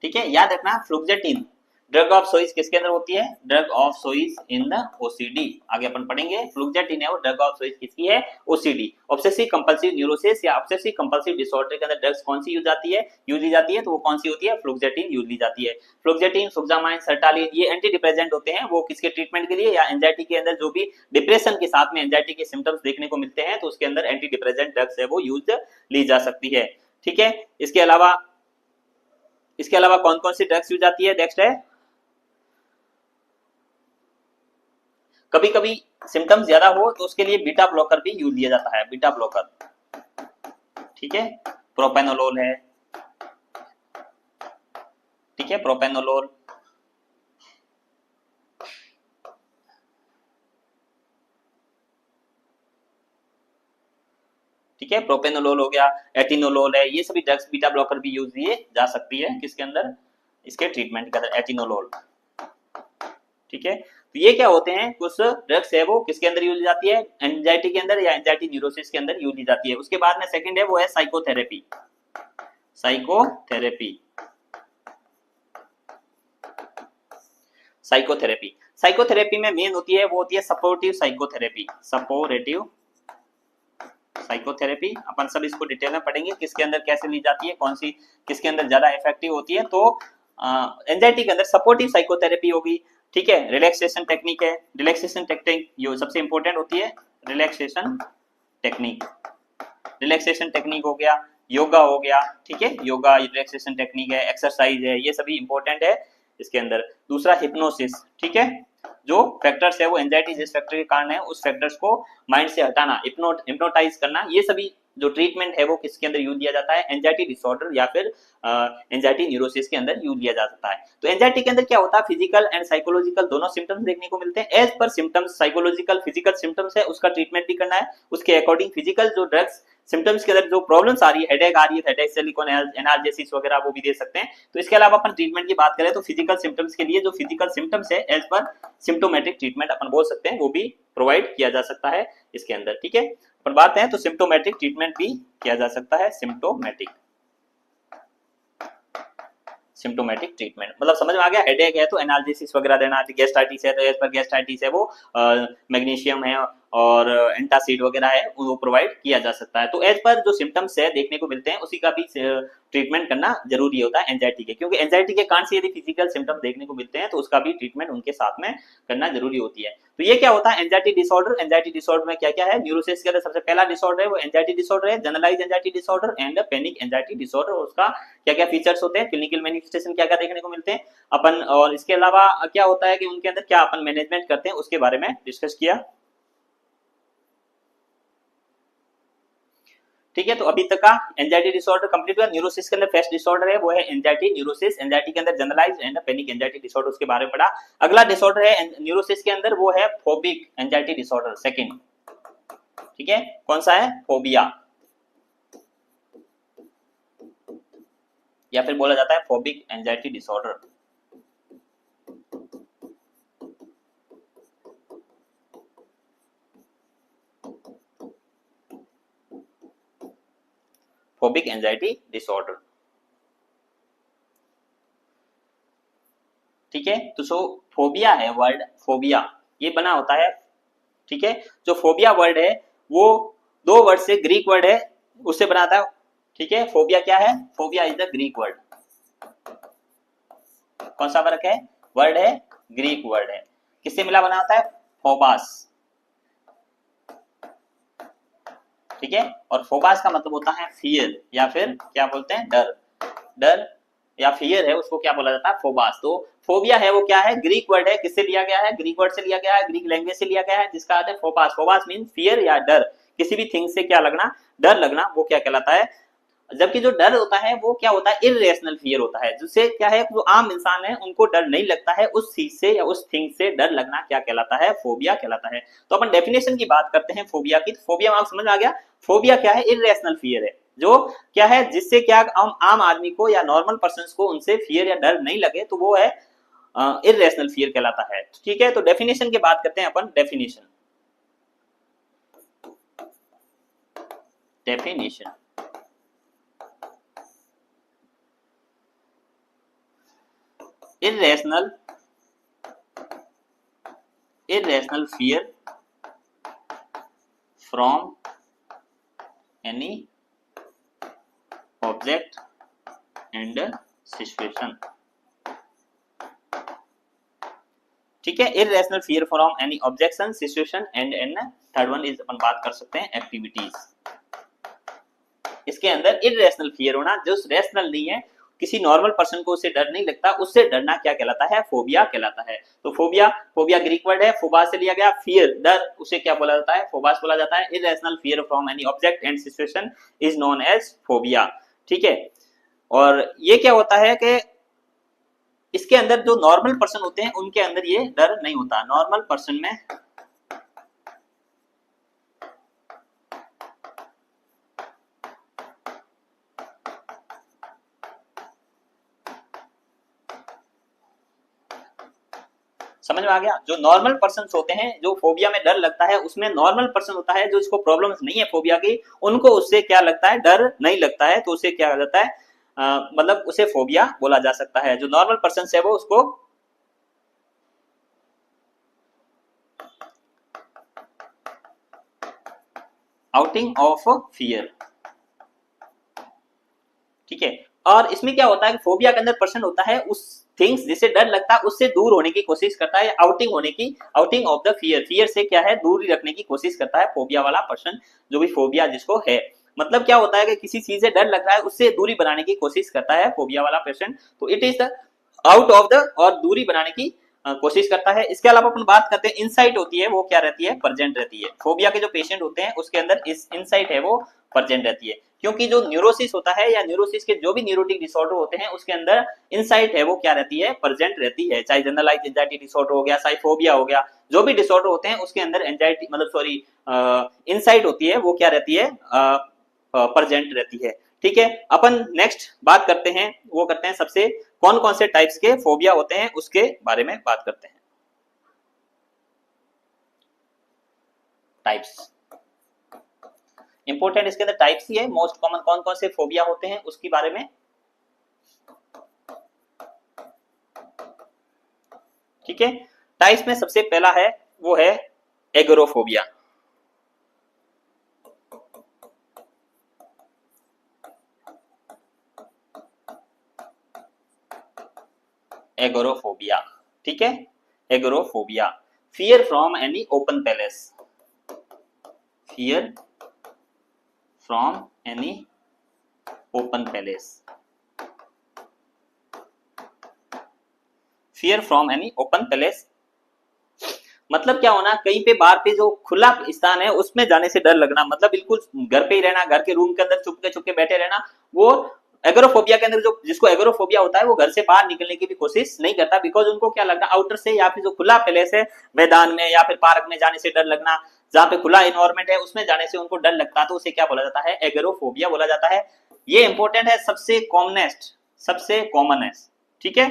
ठीक है। याद रखना फ्लुक्सेटिन ड्रग ऑफ चॉइस किसके अंदर होती है, drug of choice in the OCD. आगे अपन पढ़ेंगे फ्लुक्सेटिन है वो ड्रग ऑफ चॉइस किसकी है, ओसीडी, ऑब्सेसिव कंपल्सिव न्यूरोसिस या ऑब्सेसिव कंपल्सिव डिसऑर्डर के अंदर ड्रग्स कौन सी यूज आती है, यूज ली जाती है, तो वो कौन सी होती है, फ्लुक्सेटिन यूज ली जाती है। फ्लुक्सेटिन, फ्लुक्सामाइन, सर्टालिन ये एंटी डिप्रेसेंट होते हैं, वो किसके ट्रीटमेंट के लिए, या एंजाइटी के अंदर जो भी डिप्रेशन के साथ में एंजाइटी के सिम्टम्स देखने को मिलते हैं तो उसके अंदर एंटी डिप्रेसेंट ड्रग्स है वो यूज ली जा सकती है, ठीक है। इसके अलावा कौन कौन सी ड्रग्स यूज आती है, नेक्स्ट है कभी कभी सिम्टम्स ज्यादा हो तो उसके लिए बीटा ब्लॉकर भी यूज लिया जाता है, बीटा ब्लॉकर, ठीक है। प्रोपेनोलोल है, ठीक है, प्रोपेनोलोल, ठीक है, प्रोपेनोलोल हो गया, एटिनोलोल है, ये सभी ड्रग्स बीटा ब्लॉकर भी यूज लिए जा सकती है किसके अंदर, इसके ट्रीटमेंट के अंदर, एटिनोलोल, ठीक है। तो ये क्या होते हैं, कुछ ड्रग्स है वो किसके अंदर यूज ली जाती है, एंजाइटी के अंदर या एंजाइटी न्यूरोसिस के अंदर यूज ली जाती है। उसके बाद में सेकंड है वो है साइकोथेरेपी, साइकोथेरेपी, साइकोथेरेपी। साइकोथेरेपी में मेन होती है वो होती है सपोर्टिव साइकोथेरेपी, सपोर्टिव साइकोथेरेपी। अपन सब इसको डिटेल में पढ़ेंगे किसके अंदर कैसे ली जाती है, कौन सी किसके अंदर ज्यादा इफेक्टिव होती है। तो एंजाइटी के अंदर सपोर्टिव साइकोथेरेपी होगी, ठीक है। रिलैक्सेशन टेक्निक है, रिलैक्सेशन टेक्निक ये सबसे इंपॉर्टेंट होती है, रिलैक्सेशन टेक्निक, रिलैक्सेशन टेक्निक हो गया, योगा हो गया, ठीक है, योगा रिलैक्सेशन टेक्निक है, एक्सरसाइज है, ये सभी इंपॉर्टेंट है इसके अंदर। दूसरा हिप्नोसिस, ठीक है, जो फैक्टर्स है वो एंजाइटी जिस फैक्टर के कारण है उस फैक्टर्स को माइंड से हटाना, हिप्नोटाइज करना, ये सभी जो ट्रीटमेंट है वो किसके अंदर यूज लिया जाता है, एंजाइटी डिसऑर्डर या फिर एंजाइटी न्यूरोसिस के अंदर यूज लिया जा सकता है। तो एंजाइटी के अंदर क्या होता है, फिजिकल एंड साइकोलॉजिकल दोनों सिम्टम्स देखने को मिलते हैं। As per symptoms psychological physical symptoms है उसका ट्रीटमेंट भी करना है, उसके अकॉर्डिंग फिजिकल जो ड्रग्स सिम्टम्स के अंदर जो प्रॉब्लम्स आ रही है, हेडेक आ रही है, हेडेक सिलिकॉन एनाल्जेसिस वगैरह वो भी दे सकते हैं। तो इसके अलावा अपन ट्रीटमेंट की बात करें तो फिजिकल सिम्टम्स के लिए जो फिजिकल सिम्टम्स है एज पर सिम्टोमेटिक ट्रीटमेंट अपन बोल सकते हैं वो भी प्रोवाइड किया जा सकता है इसके अंदर, ठीक है। अपन बात है तो सिम्टोमेटिक ट्रीटमेंट भी किया जा सकता है, सिम्टोमेटिक, सिम्टोमेटिक ट्रीटमेंट मतलब समझ में आ गया। हेडेक है तो एनाल्जेसिस वगैरह देना, गैस्ट्राइटिस है तो एज पर गैस्ट्राइटिस है वो मैग्नीशियम है और एंटासिड वगैरह है वो प्रोवाइड किया जा सकता है। तो एज पर जो सिम्टम्स है देखने को मिलते हैं उसी का भी ट्रीटमेंट करना जरूरी होता है एंजाइटी के, क्योंकि एंजाइटी के कारण से यदि फिजिकल सिम्टम्स देखने को मिलते हैं तो उसका भी ट्रीटमेंट उनके साथ में करना जरूरी होती है। तो ये क्या होता है एंजाइटी डिसऑर्डर, एंजाइटी डिसऑर्डर में क्या क्या है, न्यूरोसिस के अंदर सबसे पहला डिसऑर्डर है वो एंजाइटी डिसऑर्डर है, generalize anxiety disorder and panic anxiety disorder. उसका क्या क्या फीचर्स होते हैं, क्लिनिकल मैनिफेस्टेशन क्या क्या देखने को मिलते हैं अपन, और इसके अलावा क्या होता है कि उनके अंदर क्या अपन मैनेजमेंट करते हैं उसके बारे में डिस्कस किया, ठीक है। तो अभी तक का एंजाइटी डिसऑर्डर कंप्लीट हुआ। न्यूरोसिस के अंदर फर्स्ट डिसऑर्डर है वो है एंजाइटी न्यूरोसिस, एंजाइटी के अंदर generalized and panic anxiety disorder उसके बारे में पढ़ा। अगला डिसऑर्डर है न्यूरोसिस के अंदर वो है फोबिक एंजाइटी डिसऑर्डर सेकंड, ठीक है। कौन सा है, फोबिया या फिर बोला जाता है phobic anxiety disorder. Phobic anxiety disorder, ठीक है। तो सो फोबिया है वर्ड, फोबिया ये बना होता है, ठीक है। जो फोबिया वर्ड है वो दो वर्ड से, ग्रीक वर्ड है उससे बनाता है। ठीक है, फोबिया क्या है? Phobia is the Greek word. कौन सा वर्ड है? वर्ड है ग्रीक वर्ड है। किससे मिला बना होता है? फोबास। ठीक है, और फोबास का मतलब होता है फियर, या फिर क्या बोलते हैं, डर। डर या फियर है, उसको क्या बोला जाता है? फोबास। तो फोबिया है वो क्या है? ग्रीक वर्ड है। किससे लिया गया है? ग्रीक वर्ड से लिया गया है, ग्रीक लैंग्वेज से लिया गया है, जिसका अर्थ है फोबास। फोबास मीन फियर या डर, किसी भी थिंग से क्या लगना, डर लगना, वो क्या कहलाता है? जबकि जो डर होता है वो क्या होता है? इरेशनल फियर होता है, जिससे क्या है, जो आम इंसान है उनको डर नहीं लगता है, उस चीज से या उस थिंग से डर लगना क्या कहलाता है? फोबिया कहलाता है। तो अपन डेफिनेशन की बात करते हैं फोबिया की। फोबिया में समझ आ गया, फोबिया क्या है? इरेशनल फियर है, जो क्या है, जिससे क्या आम आदमी को या नॉर्मल पर्सन को उनसे फियर या डर नहीं लगे, तो वो है इरेशनल फियर कहलाता है। ठीक है, तो डेफिनेशन की बात करते हैं अपन। Definition, definition irrational fear from any object and situation। ठीक है, irrational fear from any objection, situation and third one is अपन बात कर सकते हैं एक्टिविटीज। इसके अंदर irrational fear होना, जो रेशनल नहीं है, किसी नॉर्मल पर्सन को उससे डर नहीं लगता, उससे डरना क्या कहलाता है? फोबिया कहलाता है। तो फोबिया, फोबिया ग्रीक वर्ड है, फोबास से लिया गया, फियर डर, उसे क्या बोला जाता है? फोबास बोला जाता है। Irrational fear from any object and situation is known as phobia. ठीक है, और ये क्या होता है कि इसके अंदर जो नॉर्मल पर्सन होते हैं उनके अंदर ये डर नहीं होता। नॉर्मल पर्सन में समझ में आ गया? जो नॉर्मल पर्सन होते हैं, जो फोबिया में डर लगता है, उसमें नॉर्मल पर्सन होता है जो इसको प्रॉब्लम्स नहीं है फोबिया की, उनको उससे क्या लगता है? डर नहीं लगता है, तो उसे क्या हो जाता है? मतलब उसे फोबिया बोला जा सकता है। जो नॉर्मल पर्सन है वो उसको आउटिंग ऑफ फियर। ठीक है, और इसमें क्या होता है? फोबिया के अंदर पर्सन होता है उस थिंग्स जिससे डर लगता है उससे दूर होने की कोशिश करता है, आउटिंग होने की, outing of the fear, fear से क्या है? दूरी रखने की कोशिश करता है फोबिया वाला पर्सन, जो भी फोबिया जिसको है। मतलब क्या होता है कि किसी चीज से डर लग रहा है, उससे दूरी बनाने की कोशिश करता है फोबिया वाला पर्सन, तो it is the out of the, और दूरी बनाने की कोशिश करता है। इसके अलावा अपन बात करते हैं इनसाइट होती है, वो क्या रहती है? प्रेजेंट रहती है। फोबिया के जो पेशेंट होते हैं उसके अंदर इस इनसाइट है वो प्रेजेंट रहती है, क्योंकि जो न्यूरोसिस होता है या न्यूरोसिस के जो भी न्यूरोटिक डिसऑर्डर होते हैं उसके अंदर इनसाइट है वो क्या रहती है? प्रेजेंट रहती है। चाहे जनरलाइज एंजाइटी डिसऑर्डर हो गया, चाहे फोबिया हो गया, जो भी डिसऑर्डर होते हैं उसके अंदर एंजाइटी मतलब सॉरी इनसाइट होती है वो क्या रहती है? प्रेजेंट रहती है। ठीक है, अपन नेक्स्ट बात करते हैं, वो करते हैं सबसे कौन कौन से टाइप्स के फोबिया होते हैं उसके बारे में बात करते हैं। टाइप्स इंपोर्टेंट, इसके अंदर टाइप्स ही है। मोस्ट कॉमन कौन कौन से फोबिया होते हैं उसके बारे में। ठीक है, टाइप्स में सबसे पहला है वो है एगोरोफोबिया। एगोरोफोबिया, ठीक है, agoraphobia, fear from any open place, fear from any open place, fear from any open place. मतलब क्या होना, कहीं पे बाहर पे जो खुला स्थान है उसमें जाने से डर लगना, मतलब बिल्कुल घर पे ही रहना, घर के रूम के अंदर चुप के बैठे रहना, वो एगोरोफोबिया के अंदर जो जिसको एगोरोफोबिया होता है वो घर से बाहर निकलने की भी कोशिश नहीं करता, बिकॉज उनको क्या लगता है आउटर से या फिर जो खुला प्लेस है मैदान में या फिर पार्क में जाने से डर लगना, जहाँ पे खुला इन्वायरमेंट है उसमें जाने से उनको डर लगता है, तो उसे क्या बोला जाता है? एगोरोफोबिया बोला जाता है। ये इंपॉर्टेंट है, सबसे कॉमनेस्ट, सबसे कॉमन है, ठीक है,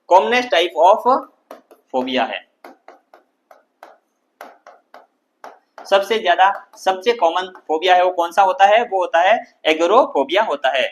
कॉमनेस्ट टाइप ऑफ फोबिया है, सबसे ज्यादा सबसे कॉमन फोबिया है वो कौन सा होता है? वो होता है एगोरोफोबिया होता है।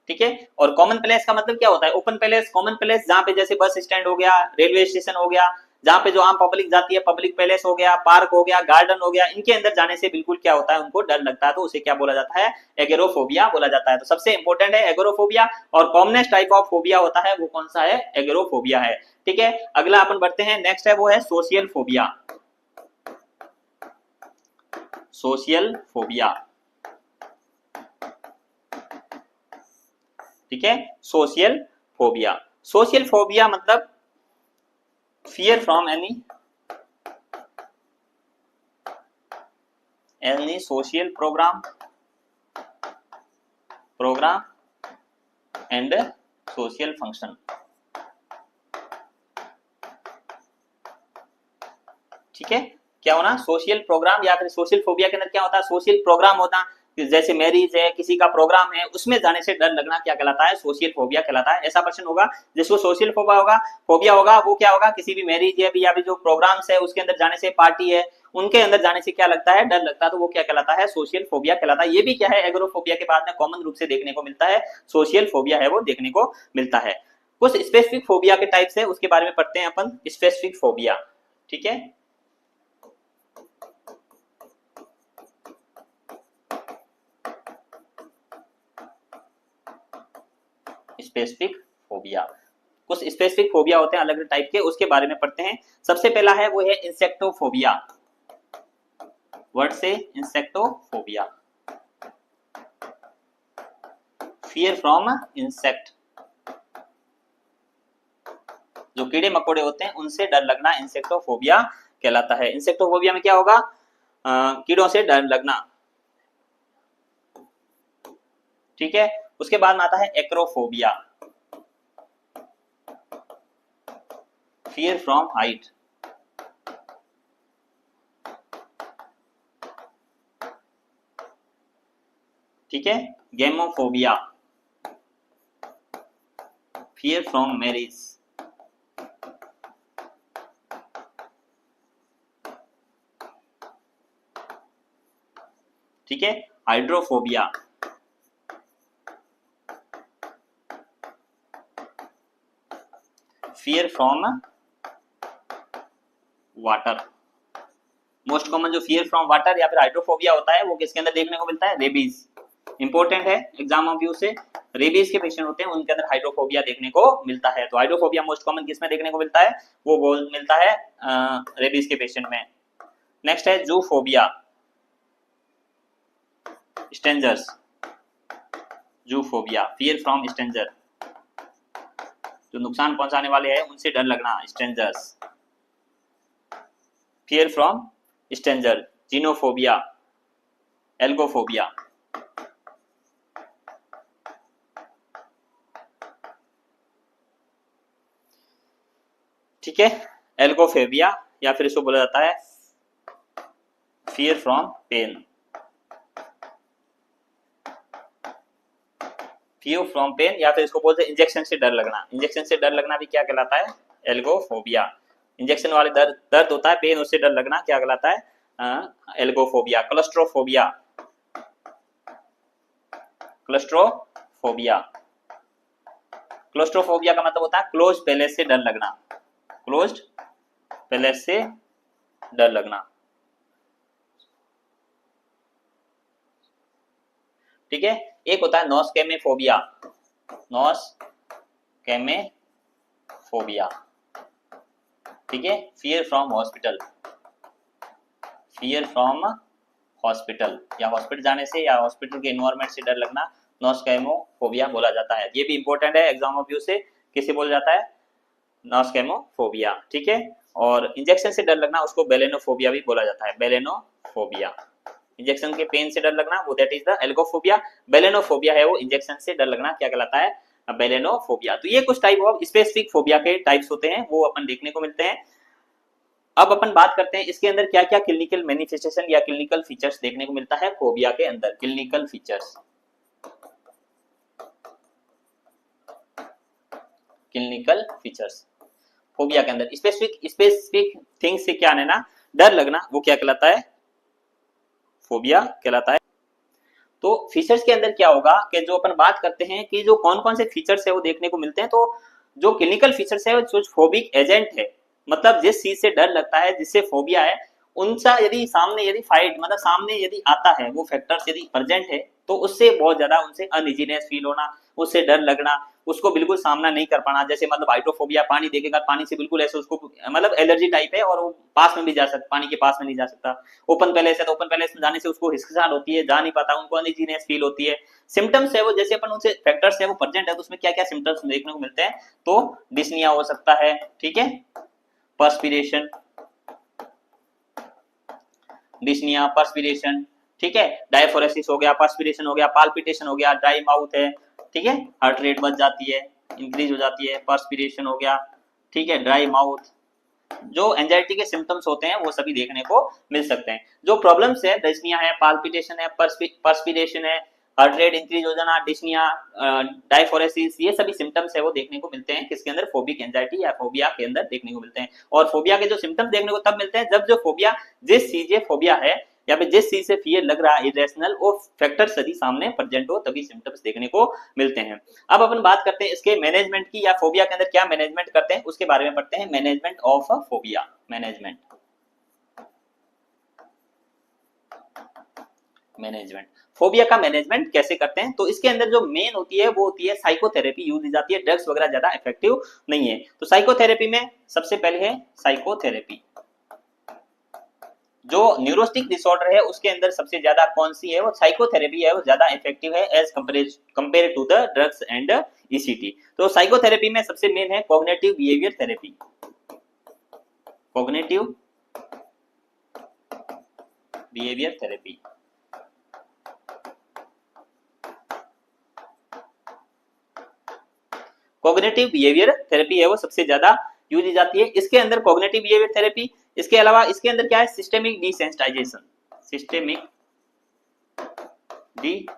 ठीक है, और कॉमन प्लेस का मतलब क्या होता है? ओपन प्लेस, कॉमन प्लेस जहां पे जैसे बस स्टैंड हो गया, रेलवे स्टेशन हो गया, जहाँ पे जो आम पब्लिक जाती है, पब्लिक पैलेस हो गया, पार्क हो गया, गार्डन हो गया, इनके अंदर जाने से बिल्कुल क्या होता है, उनको डर लगता है, तो उसे क्या बोला जाता है, एगोराफोबिया बोला जाता है। तो सबसे इंपॉर्टेंट है एगोराफोबिया, और कॉमनेस्ट टाइप ऑफ फोबिया होता है वो कौन सा है, एगोराफोबिया है। ठीक है, अगला अपन बढ़ते हैं, नेक्स्ट है वो है सोशल फोबिया। सोशल फोबिया, ठीक है, सोशल फोबिया। सोशल फोबिया मतलब fear from any social program and social function. ठीक है, क्या होना, सोशल प्रोग्राम या फिर सोशल फोबिया के अंदर क्या होता है, सोशल प्रोग्राम होता है, जैसे मैरिज है, किसी का प्रोग्राम है, उसमें जाने से डर लगना क्या कहलाता है, सोशल फोबिया कहलाता है। ऐसा पर्सन होगा जिसको सोशल फोबिया होगा वो क्या होगा, किसी भी मैरिज है या भी जो प्रोग्राम्स है उसके अंदर जाने से, पार्टी है उनके अंदर जाने से क्या लगता है, डर लगता है, तो वो क्या कहलाता है, सोशल फोबिया कहलाता है। ये भी क्या है, एगोराफोबिया के बाद में कॉमन रूप से देखने को मिलता है, सोशल फोबिया है वो देखने को मिलता है। कुछ स्पेसिफिक फोबिया के टाइप्स है उसके बारे में पढ़ते हैं अपन, स्पेसिफिक फोबिया। ठीक है, स्पेसिफिक फोबिया, कुछ स्पेसिफिक फोबिया होते हैं अलग अलग टाइप के, उसके बारे में पढ़ते हैं। सबसे पहला है वो है इंसेक्टोफोबिया, वर्ड से इंसेक्टोफोबिया, फियर फ्रॉम इंसेक्ट, जो कीड़े मकोड़े होते हैं उनसे डर लगना इंसेक्टोफोबिया कहलाता है। इंसेक्टोफोबिया में क्या होगा, कीड़ों से डर लगना। ठीक है, उसके बाद में आता है एक्रोफोबिया, फियर फ्रॉम हाइट। ठीक है, गेमोफोबिया, फियर फ्रॉम मैरिज। ठीक है, hydrophobia, fear from water. Most common जो फियर फ्रॉम वाटर या फिर हाइड्रोफोबिया होता है वो किसके अंदर देखने को मिलता है, रेबीज। इंपॉर्टेंट है एग्जाम ऑफ व्यू से, रेबीज के पेशेंट होते हैं उनके अंदर हाइड्रोफोबिया देखने को मिलता है। तो हाइड्रोफोबिया मोस्ट कॉमन किसमें देखने को मिलता है, वो बोल मिलता है रेबीज के पेशेंट में। नेक्स्ट है zoophobia, strangers, zoophobia, fear from stranger, जो नुकसान पहुंचाने वाले हैं उनसे डर लगना, strangers, fear from stranger. Xenophobia, algophobia. ठीक है, एल्गोफोबिया या फिर इसको बोला जाता है fear from pain, fear from pain, या फिर इसको बोलते हैं इंजेक्शन से डर लगना। इंजेक्शन से डर लगना भी क्या कहलाता है, एल्गोफोबिया। इंजेक्शन वाले दर्द होता है, पेन, उससे डर लगना क्या कहलाता है, एल्गोफोबिया। क्लस्ट्रोफोबिया, क्लस्ट्रोफोबिया, क्लस्ट्रोफोबिया का मतलब होता है क्लोज पैलेस से डर लगना, क्लोज्ड पैलेस से डर लगना। ठीक है, एक होता है नॉस्केमेफोबिया, नॉस्केमेफोबिया। ठीक है, fear from hospital, fear from hospital, या हॉस्पिटल जाने से या हॉस्पिटल के एनवायरनमेंट से डर लगना नॉस्केमोफोबिया बोला जाता है। ये भी इंपॉर्टेंट है एग्जाम ऑफ व्यू से, किसे बोला जाता है, नॉस्केमोफोबिया। ठीक है, और इंजेक्शन से डर लगना उसको बेलेनोफोबिया भी बोला जाता है, बेलेनोफोबिया। इंजेक्शन के पेन से डर लगना वो दैट इज द एल्गोफोबिया। बेलेनोफोबिया है वो इंजेक्शन से डर लगना क्या कहलाता है, बेलेनोफोबिया। तो ये कुछ टाइप ऑफ स्पेसिफिक फोबिया के टाइप्स होते हैं वो अपन देखने को मिलते हैं। अब अपन बात करते हैं इसके अंदर क्या क्या क्लिनिकल मैनिफेस्टेशन या क्लिनिकल फीचर्स देखने को मिलता है फोबिया के अंदर। Clinical features, clinical features phobia के अंदर स्पेसिफिक थिंग्स से क्या लेना, डर लगना, वो क्या कहलाता है, फोबिया कहलाता है। तो फीचर्स के अंदर क्या होगा कि जो अपन बात करते हैं कि जो कौन कौन से फीचर्स है वो देखने को मिलते हैं। तो जो क्लिनिकल फीचर्स है जो फोबिक एजेंट है मतलब जिस चीज से डर लगता है, जिससे फोबिया है, उनसा यदि सामने यदि फाइट मतलब सामने यदि आता है, वो फैक्टर्स यदि प्रेजेंट है, तो उससे बहुत ज्यादा उनसे अनइजीनेस फील होना, उससे डर लगना, उसको बिल्कुल सामना नहीं कर पाना। जैसे मतलब हाइड्रोफोबिया, पानी देखेगा, पानी से बिल्कुल ऐसे उसको मतलब एलर्जी टाइप है और वो पास में भी जा सकता, पानी के पास में नहीं जा सकता। ओपन पैलेस है तो ओपन पैलेस में जाने से उसको हिचकिचाहट होती है, जा नहीं पाता, उनको अनइजीनेस फील होती है। सिम्टम्स है वो, जैसे अपन उनसे फैक्टर्स है वो प्रेजेंट है तो उसमें क्या क्या सिम्टम्स देखने को मिलते हैं, तो डिस्निया हो सकता है, ठीक है, पर्सपिरेशन, डिस्निया, पर्सपिरेशन, ठीक है, डायफोरेसिस हो गया, पर्सपिरेशन हो गया, पाल्पिटेशन हो गया, ड्राई माउथ है, ठीक है, हार्ट रेट बढ़ जाती है, इंक्रीज हो जाती है, पर्सपिरेशन हो गया, ठीक है, ड्राई माउथ, जो एंजाइटी के सिम्टम्स होते हैं वो सभी देखने को मिल सकते हैं। जो प्रॉब्लम्स है, डिस्निया है, पाल्पिटेशन है, पर्सपिरेशन है, हार्ट रेट इंक्रीज हो जाना, डिस्निया, डायफोरेसिस, ये सभी सिम्टम्स है वो देखने को मिलते हैं किसके अंदर, फोबिक एंजाइटी या फोबिया के अंदर देखने को मिलते हैं। और फोबिया के जो सिम्टम्स देखने को तब मिलते हैं जब जो फोबिया, जिस चीज फोबिया है या फिर जिस चीज से फियर लग रहा है इरेशनल, वो फैक्टर्स यदि सामने प्रेजेंट हो तभी सिम्टम्स देखने को मिलते हैं। अब अपन बात करते हैं इसके मैनेजमेंट की, या फोबिया के अंदर क्या मैनेजमेंट करते हैं उसके बारे में पढ़ते हैं। Management of phobia, management, management, phobia का मैनेजमेंट कैसे करते हैं, तो इसके अंदर जो मेन होती है वो होती है साइकोथेरेपी यूज की जाती है, ड्रग्स वगैरह ज्यादा इफेक्टिव नहीं है। तो साइकोथेरेपी में सबसे पहले है साइकोथेरेपी। जो न्यूरोस्टिक डिसऑर्डर है उसके अंदर सबसे ज्यादा कौन सी है, वो साइकोथेरेपी है, वो ज्यादा इफेक्टिव है as compare to the drugs and ECT. तो साइकोथेरेपी में सबसे मेन है cognitive behaviour therapy, cognitive behaviour therapy. Cognitive behaviour therapy है वो सबसे ज्यादा यूज की जाती है। इसके अंदर कॉग्निटिव बिहेवियर थेरेपी, इसके अलावा इसके अंदर क्या है, systemic desensitization, systemic desensitization,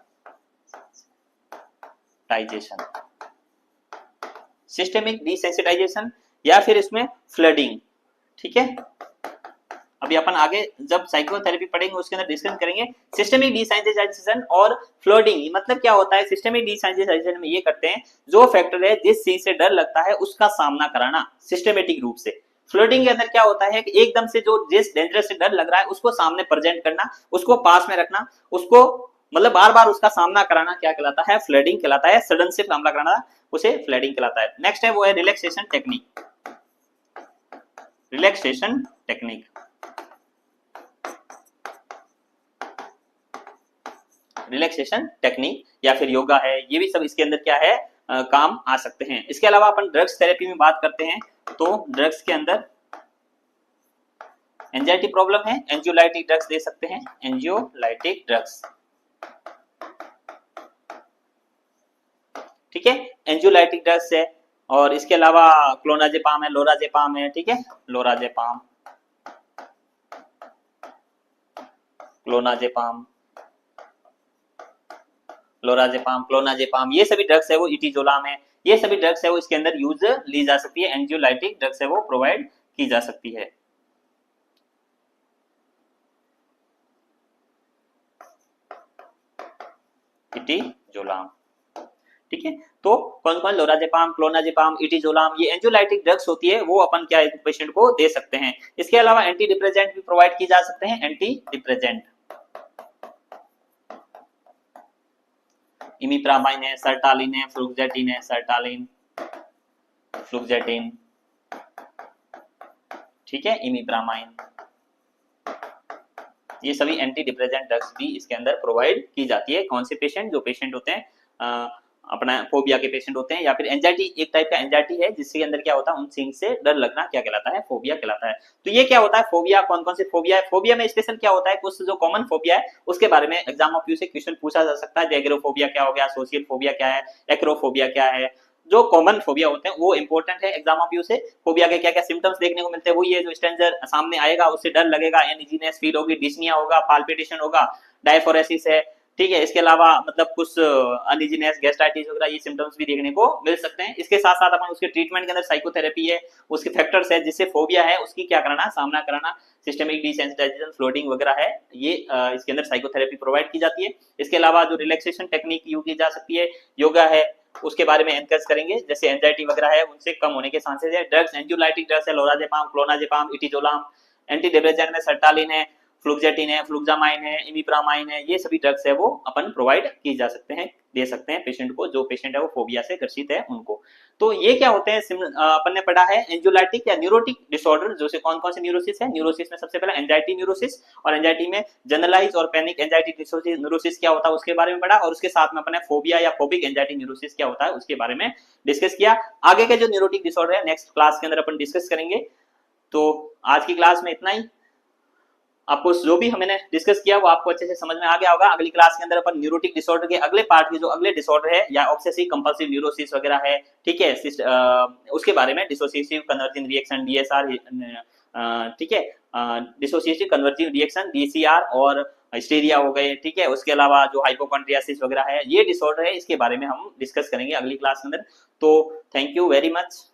systemic desensitization, या फिर इसमें फ्लडिंग, ठीक है। अभी अपन आगे जब साइकोथेरेपी पढ़ेंगे उसके अंदर डिस्कस करेंगे। सिस्टेमिक डिसेंसिटाइजेशन और फ्लडिंग, मतलब क्या होता है, सिस्टेमिक डिसेंसिटाइजेशन में ये करते हैं जो फैक्टर है जिस चीज से डर लगता है उसका सामना कराना सिस्टेमेटिक रूप से। फ्लडिंग के अंदर क्या होता है कि एकदम से जो जिस डेंजर से डर लग रहा है उसको सामने प्रेजेंट करना, उसको पास में रखना, उसको मतलब बार बार उसका सामना कराना, क्या कहलाता है, फ्लडिंग कहलाता है। सडन से सामना कराना उसे फ्लडिंग कहलाता है। नेक्स्ट है वो है relaxation technique, relaxation technique, relaxation technique या फिर योगा है, ये भी सब इसके अंदर क्या है, काम आ सकते हैं। इसके अलावा अपन ड्रग्स थेरेपी में बात करते हैं तो ड्रग्स के अंदर एंजाइटी प्रॉब्लम है, एंजियोलाइटिक ड्रग्स दे सकते हैं, एंजियोलाइटिक ड्रग्स, ठीक है, एंजियोलाइटिक ड्रग्स है। और इसके अलावा क्लोनाजेपाम है, लोराजेपाम है, ठीक है, लोराजेपाम, क्लोनाजेपाम, लोराजेपाम, क्लोनाजेपाम, ये सभी ड्रग्स है वो इटिजोलाम है, ये सभी ड्रग्स है वो इसके अंदर यूज ली जा सकती है, एंजियोलाइटिक ड्रग्स है वो प्रोवाइड की जा सकती है। इटिजोलाम, ठीक है। तो कौन कौन, लोराजेपाम, क्लोनाजेपाम, इटिजोलाम, ये एंजियोलाइटिक ड्रग्स होती है वो अपन क्या पेशेंट को दे सकते हैं। इसके अलावा एंटी डिप्रेसेंट भी प्रोवाइड की जा सकते हैं, एंटी डिप्रेसेंट, इमिप्रामाइन है, सर्टालिन है, फ्लुक्जेटिन है, सर्टालिन, फ्लुक्जेटिन, ठीक है, इमिप्रामाइन, ये सभी एंटी डिप्रेसेंट ड्रग्स भी इसके अंदर प्रोवाइड की जाती है। कौन से पेशेंट, जो पेशेंट होते हैं अपना फोबिया के पेशेंट होते हैं, या फिर एंजाइटी, एक टाइप का एंजाइटी है जिसके अंदर क्या होता है, उन थिंग्स से डर लगना क्या कहलाता है, फोबिया कहलाता है। तो ये क्या होता है फोबिया, कौन कौन से फोबिया है, फोबिया में स्पेशल क्या होता है, कुछ जो कॉमन फोबिया है उसके बारे में एग्जाम ऑफ यू से क्वेश्चन पूछा जा सकता है। एग्रोफोबिया क्या हो गया, सोशियल फोबिया क्या है, एक्रोफोबिया क्या है, जो कॉमन फोबिया होते हैं वो इंपॉर्टेंट है एग्जाम ऑफ यू से। फोबिया के क्या क्या सिम्टम्स देखने को मिलते हैं, वही है जो स्ट्रेंजर सामने आएगा उससे डर लगेगा, एनइजीनेस फील होगी, डिस्निया होगा, पाल्पिटेशन होगा, डायफोरेसिस है, ठीक है। इसके अलावा मतलब कुछ अनइजीनेस, गैस्ट्राइटिस वगैरह ये सिम्टम्स भी देखने को मिल सकते हैं। इसके साथ साथ अपन उसके ट्रीटमेंट के अंदर साइकोथेरेपी है, उसके फैक्टर्स है जिससे फोबिया है उसकी क्या कराना, सामना कराना, सिस्टेमिक डिसेंसिटाइजेशन, फ्लोटिंग वगैरह है, ये इसके अंदर साइकोथेरेपी प्रोवाइड की जाती है। इसके अलावा जो रिलैक्सेशन टेक्निक यूज की जा सकती है, योगा है, उसके बारे में एनकरेज करेंगे, जैसे एंजाइटी वगैरह है उनसे कम होने के चांसेस है। ड्रग्स, एंजियोलाइटिक ड्रग्स है, लोराजेपाम, क्लोनाजेपाम, इटिजोलाम, एंटी डिप्रेसेंट में सर्टालिन है, फ्लुक्जेटिन है, फ्लुक्सामाइन है, इमिप्रामाइन है, ये सभी ड्रग्स है वो अपन प्रोवाइड की जा सकते हैं, दे सकते हैं पेशेंट को, जो पेशेंट है वो फोबिया से ग्रसित है उनको। तो ये क्या होते हैं, अपन ने पढ़ा है एंजियोलाइटिक या न्यूरोटिक डिसऑर्डर, जो से कौन कौन से न्यूरोसिस है। न्यूरोसिस में सबसे पहले एंजाइटी न्यूरोसिस, और एंजाइटी में जनरलाइज और पैनिक एंजाइटी न्यूरोसिस क्या होता है उसके बारे में पढ़ा, और उसके साथ में अपने फोबिया या फोबिक एंजाइटी न्यूरोसिस क्या होता है उसके बारे में डिस्कस किया। आगे के जो न्यूरोटिक डिसऑर्डर है नेक्स्ट क्लास के अंदर अपन डिस्कस करेंगे। तो आज की क्लास में इतना ही। आपको जो भी हमने डिस्कस किया वो आपको अच्छे से समझ में आ गया होगा। अगली क्लास के अंदर अपन न्यूरोटिक डिसऑर्डर के अगले पार्ट के जो अगले डिसऑर्डर है या ऑब्सेसिव कंपल्सिव न्यूरोसिस वगैरह है, ठीक है, उसके बारे में, डिसोसिएटिव कन्वर्जिंग रिएक्शन डीएसआर, ठीक है, डिसोसिएटिव कन्वर्जिंग रिएक्शन डीसीआर और हिस्टीरिया हो गए, ठीक है, उसके अलावा जो हाइपोकॉन्ड्रियासिस वगैरह है, ये डिसऑर्डर है, इसके बारे में हम डिस्कस करेंगे अगली क्लास के अंदर। तो थैंक यू वेरी मच।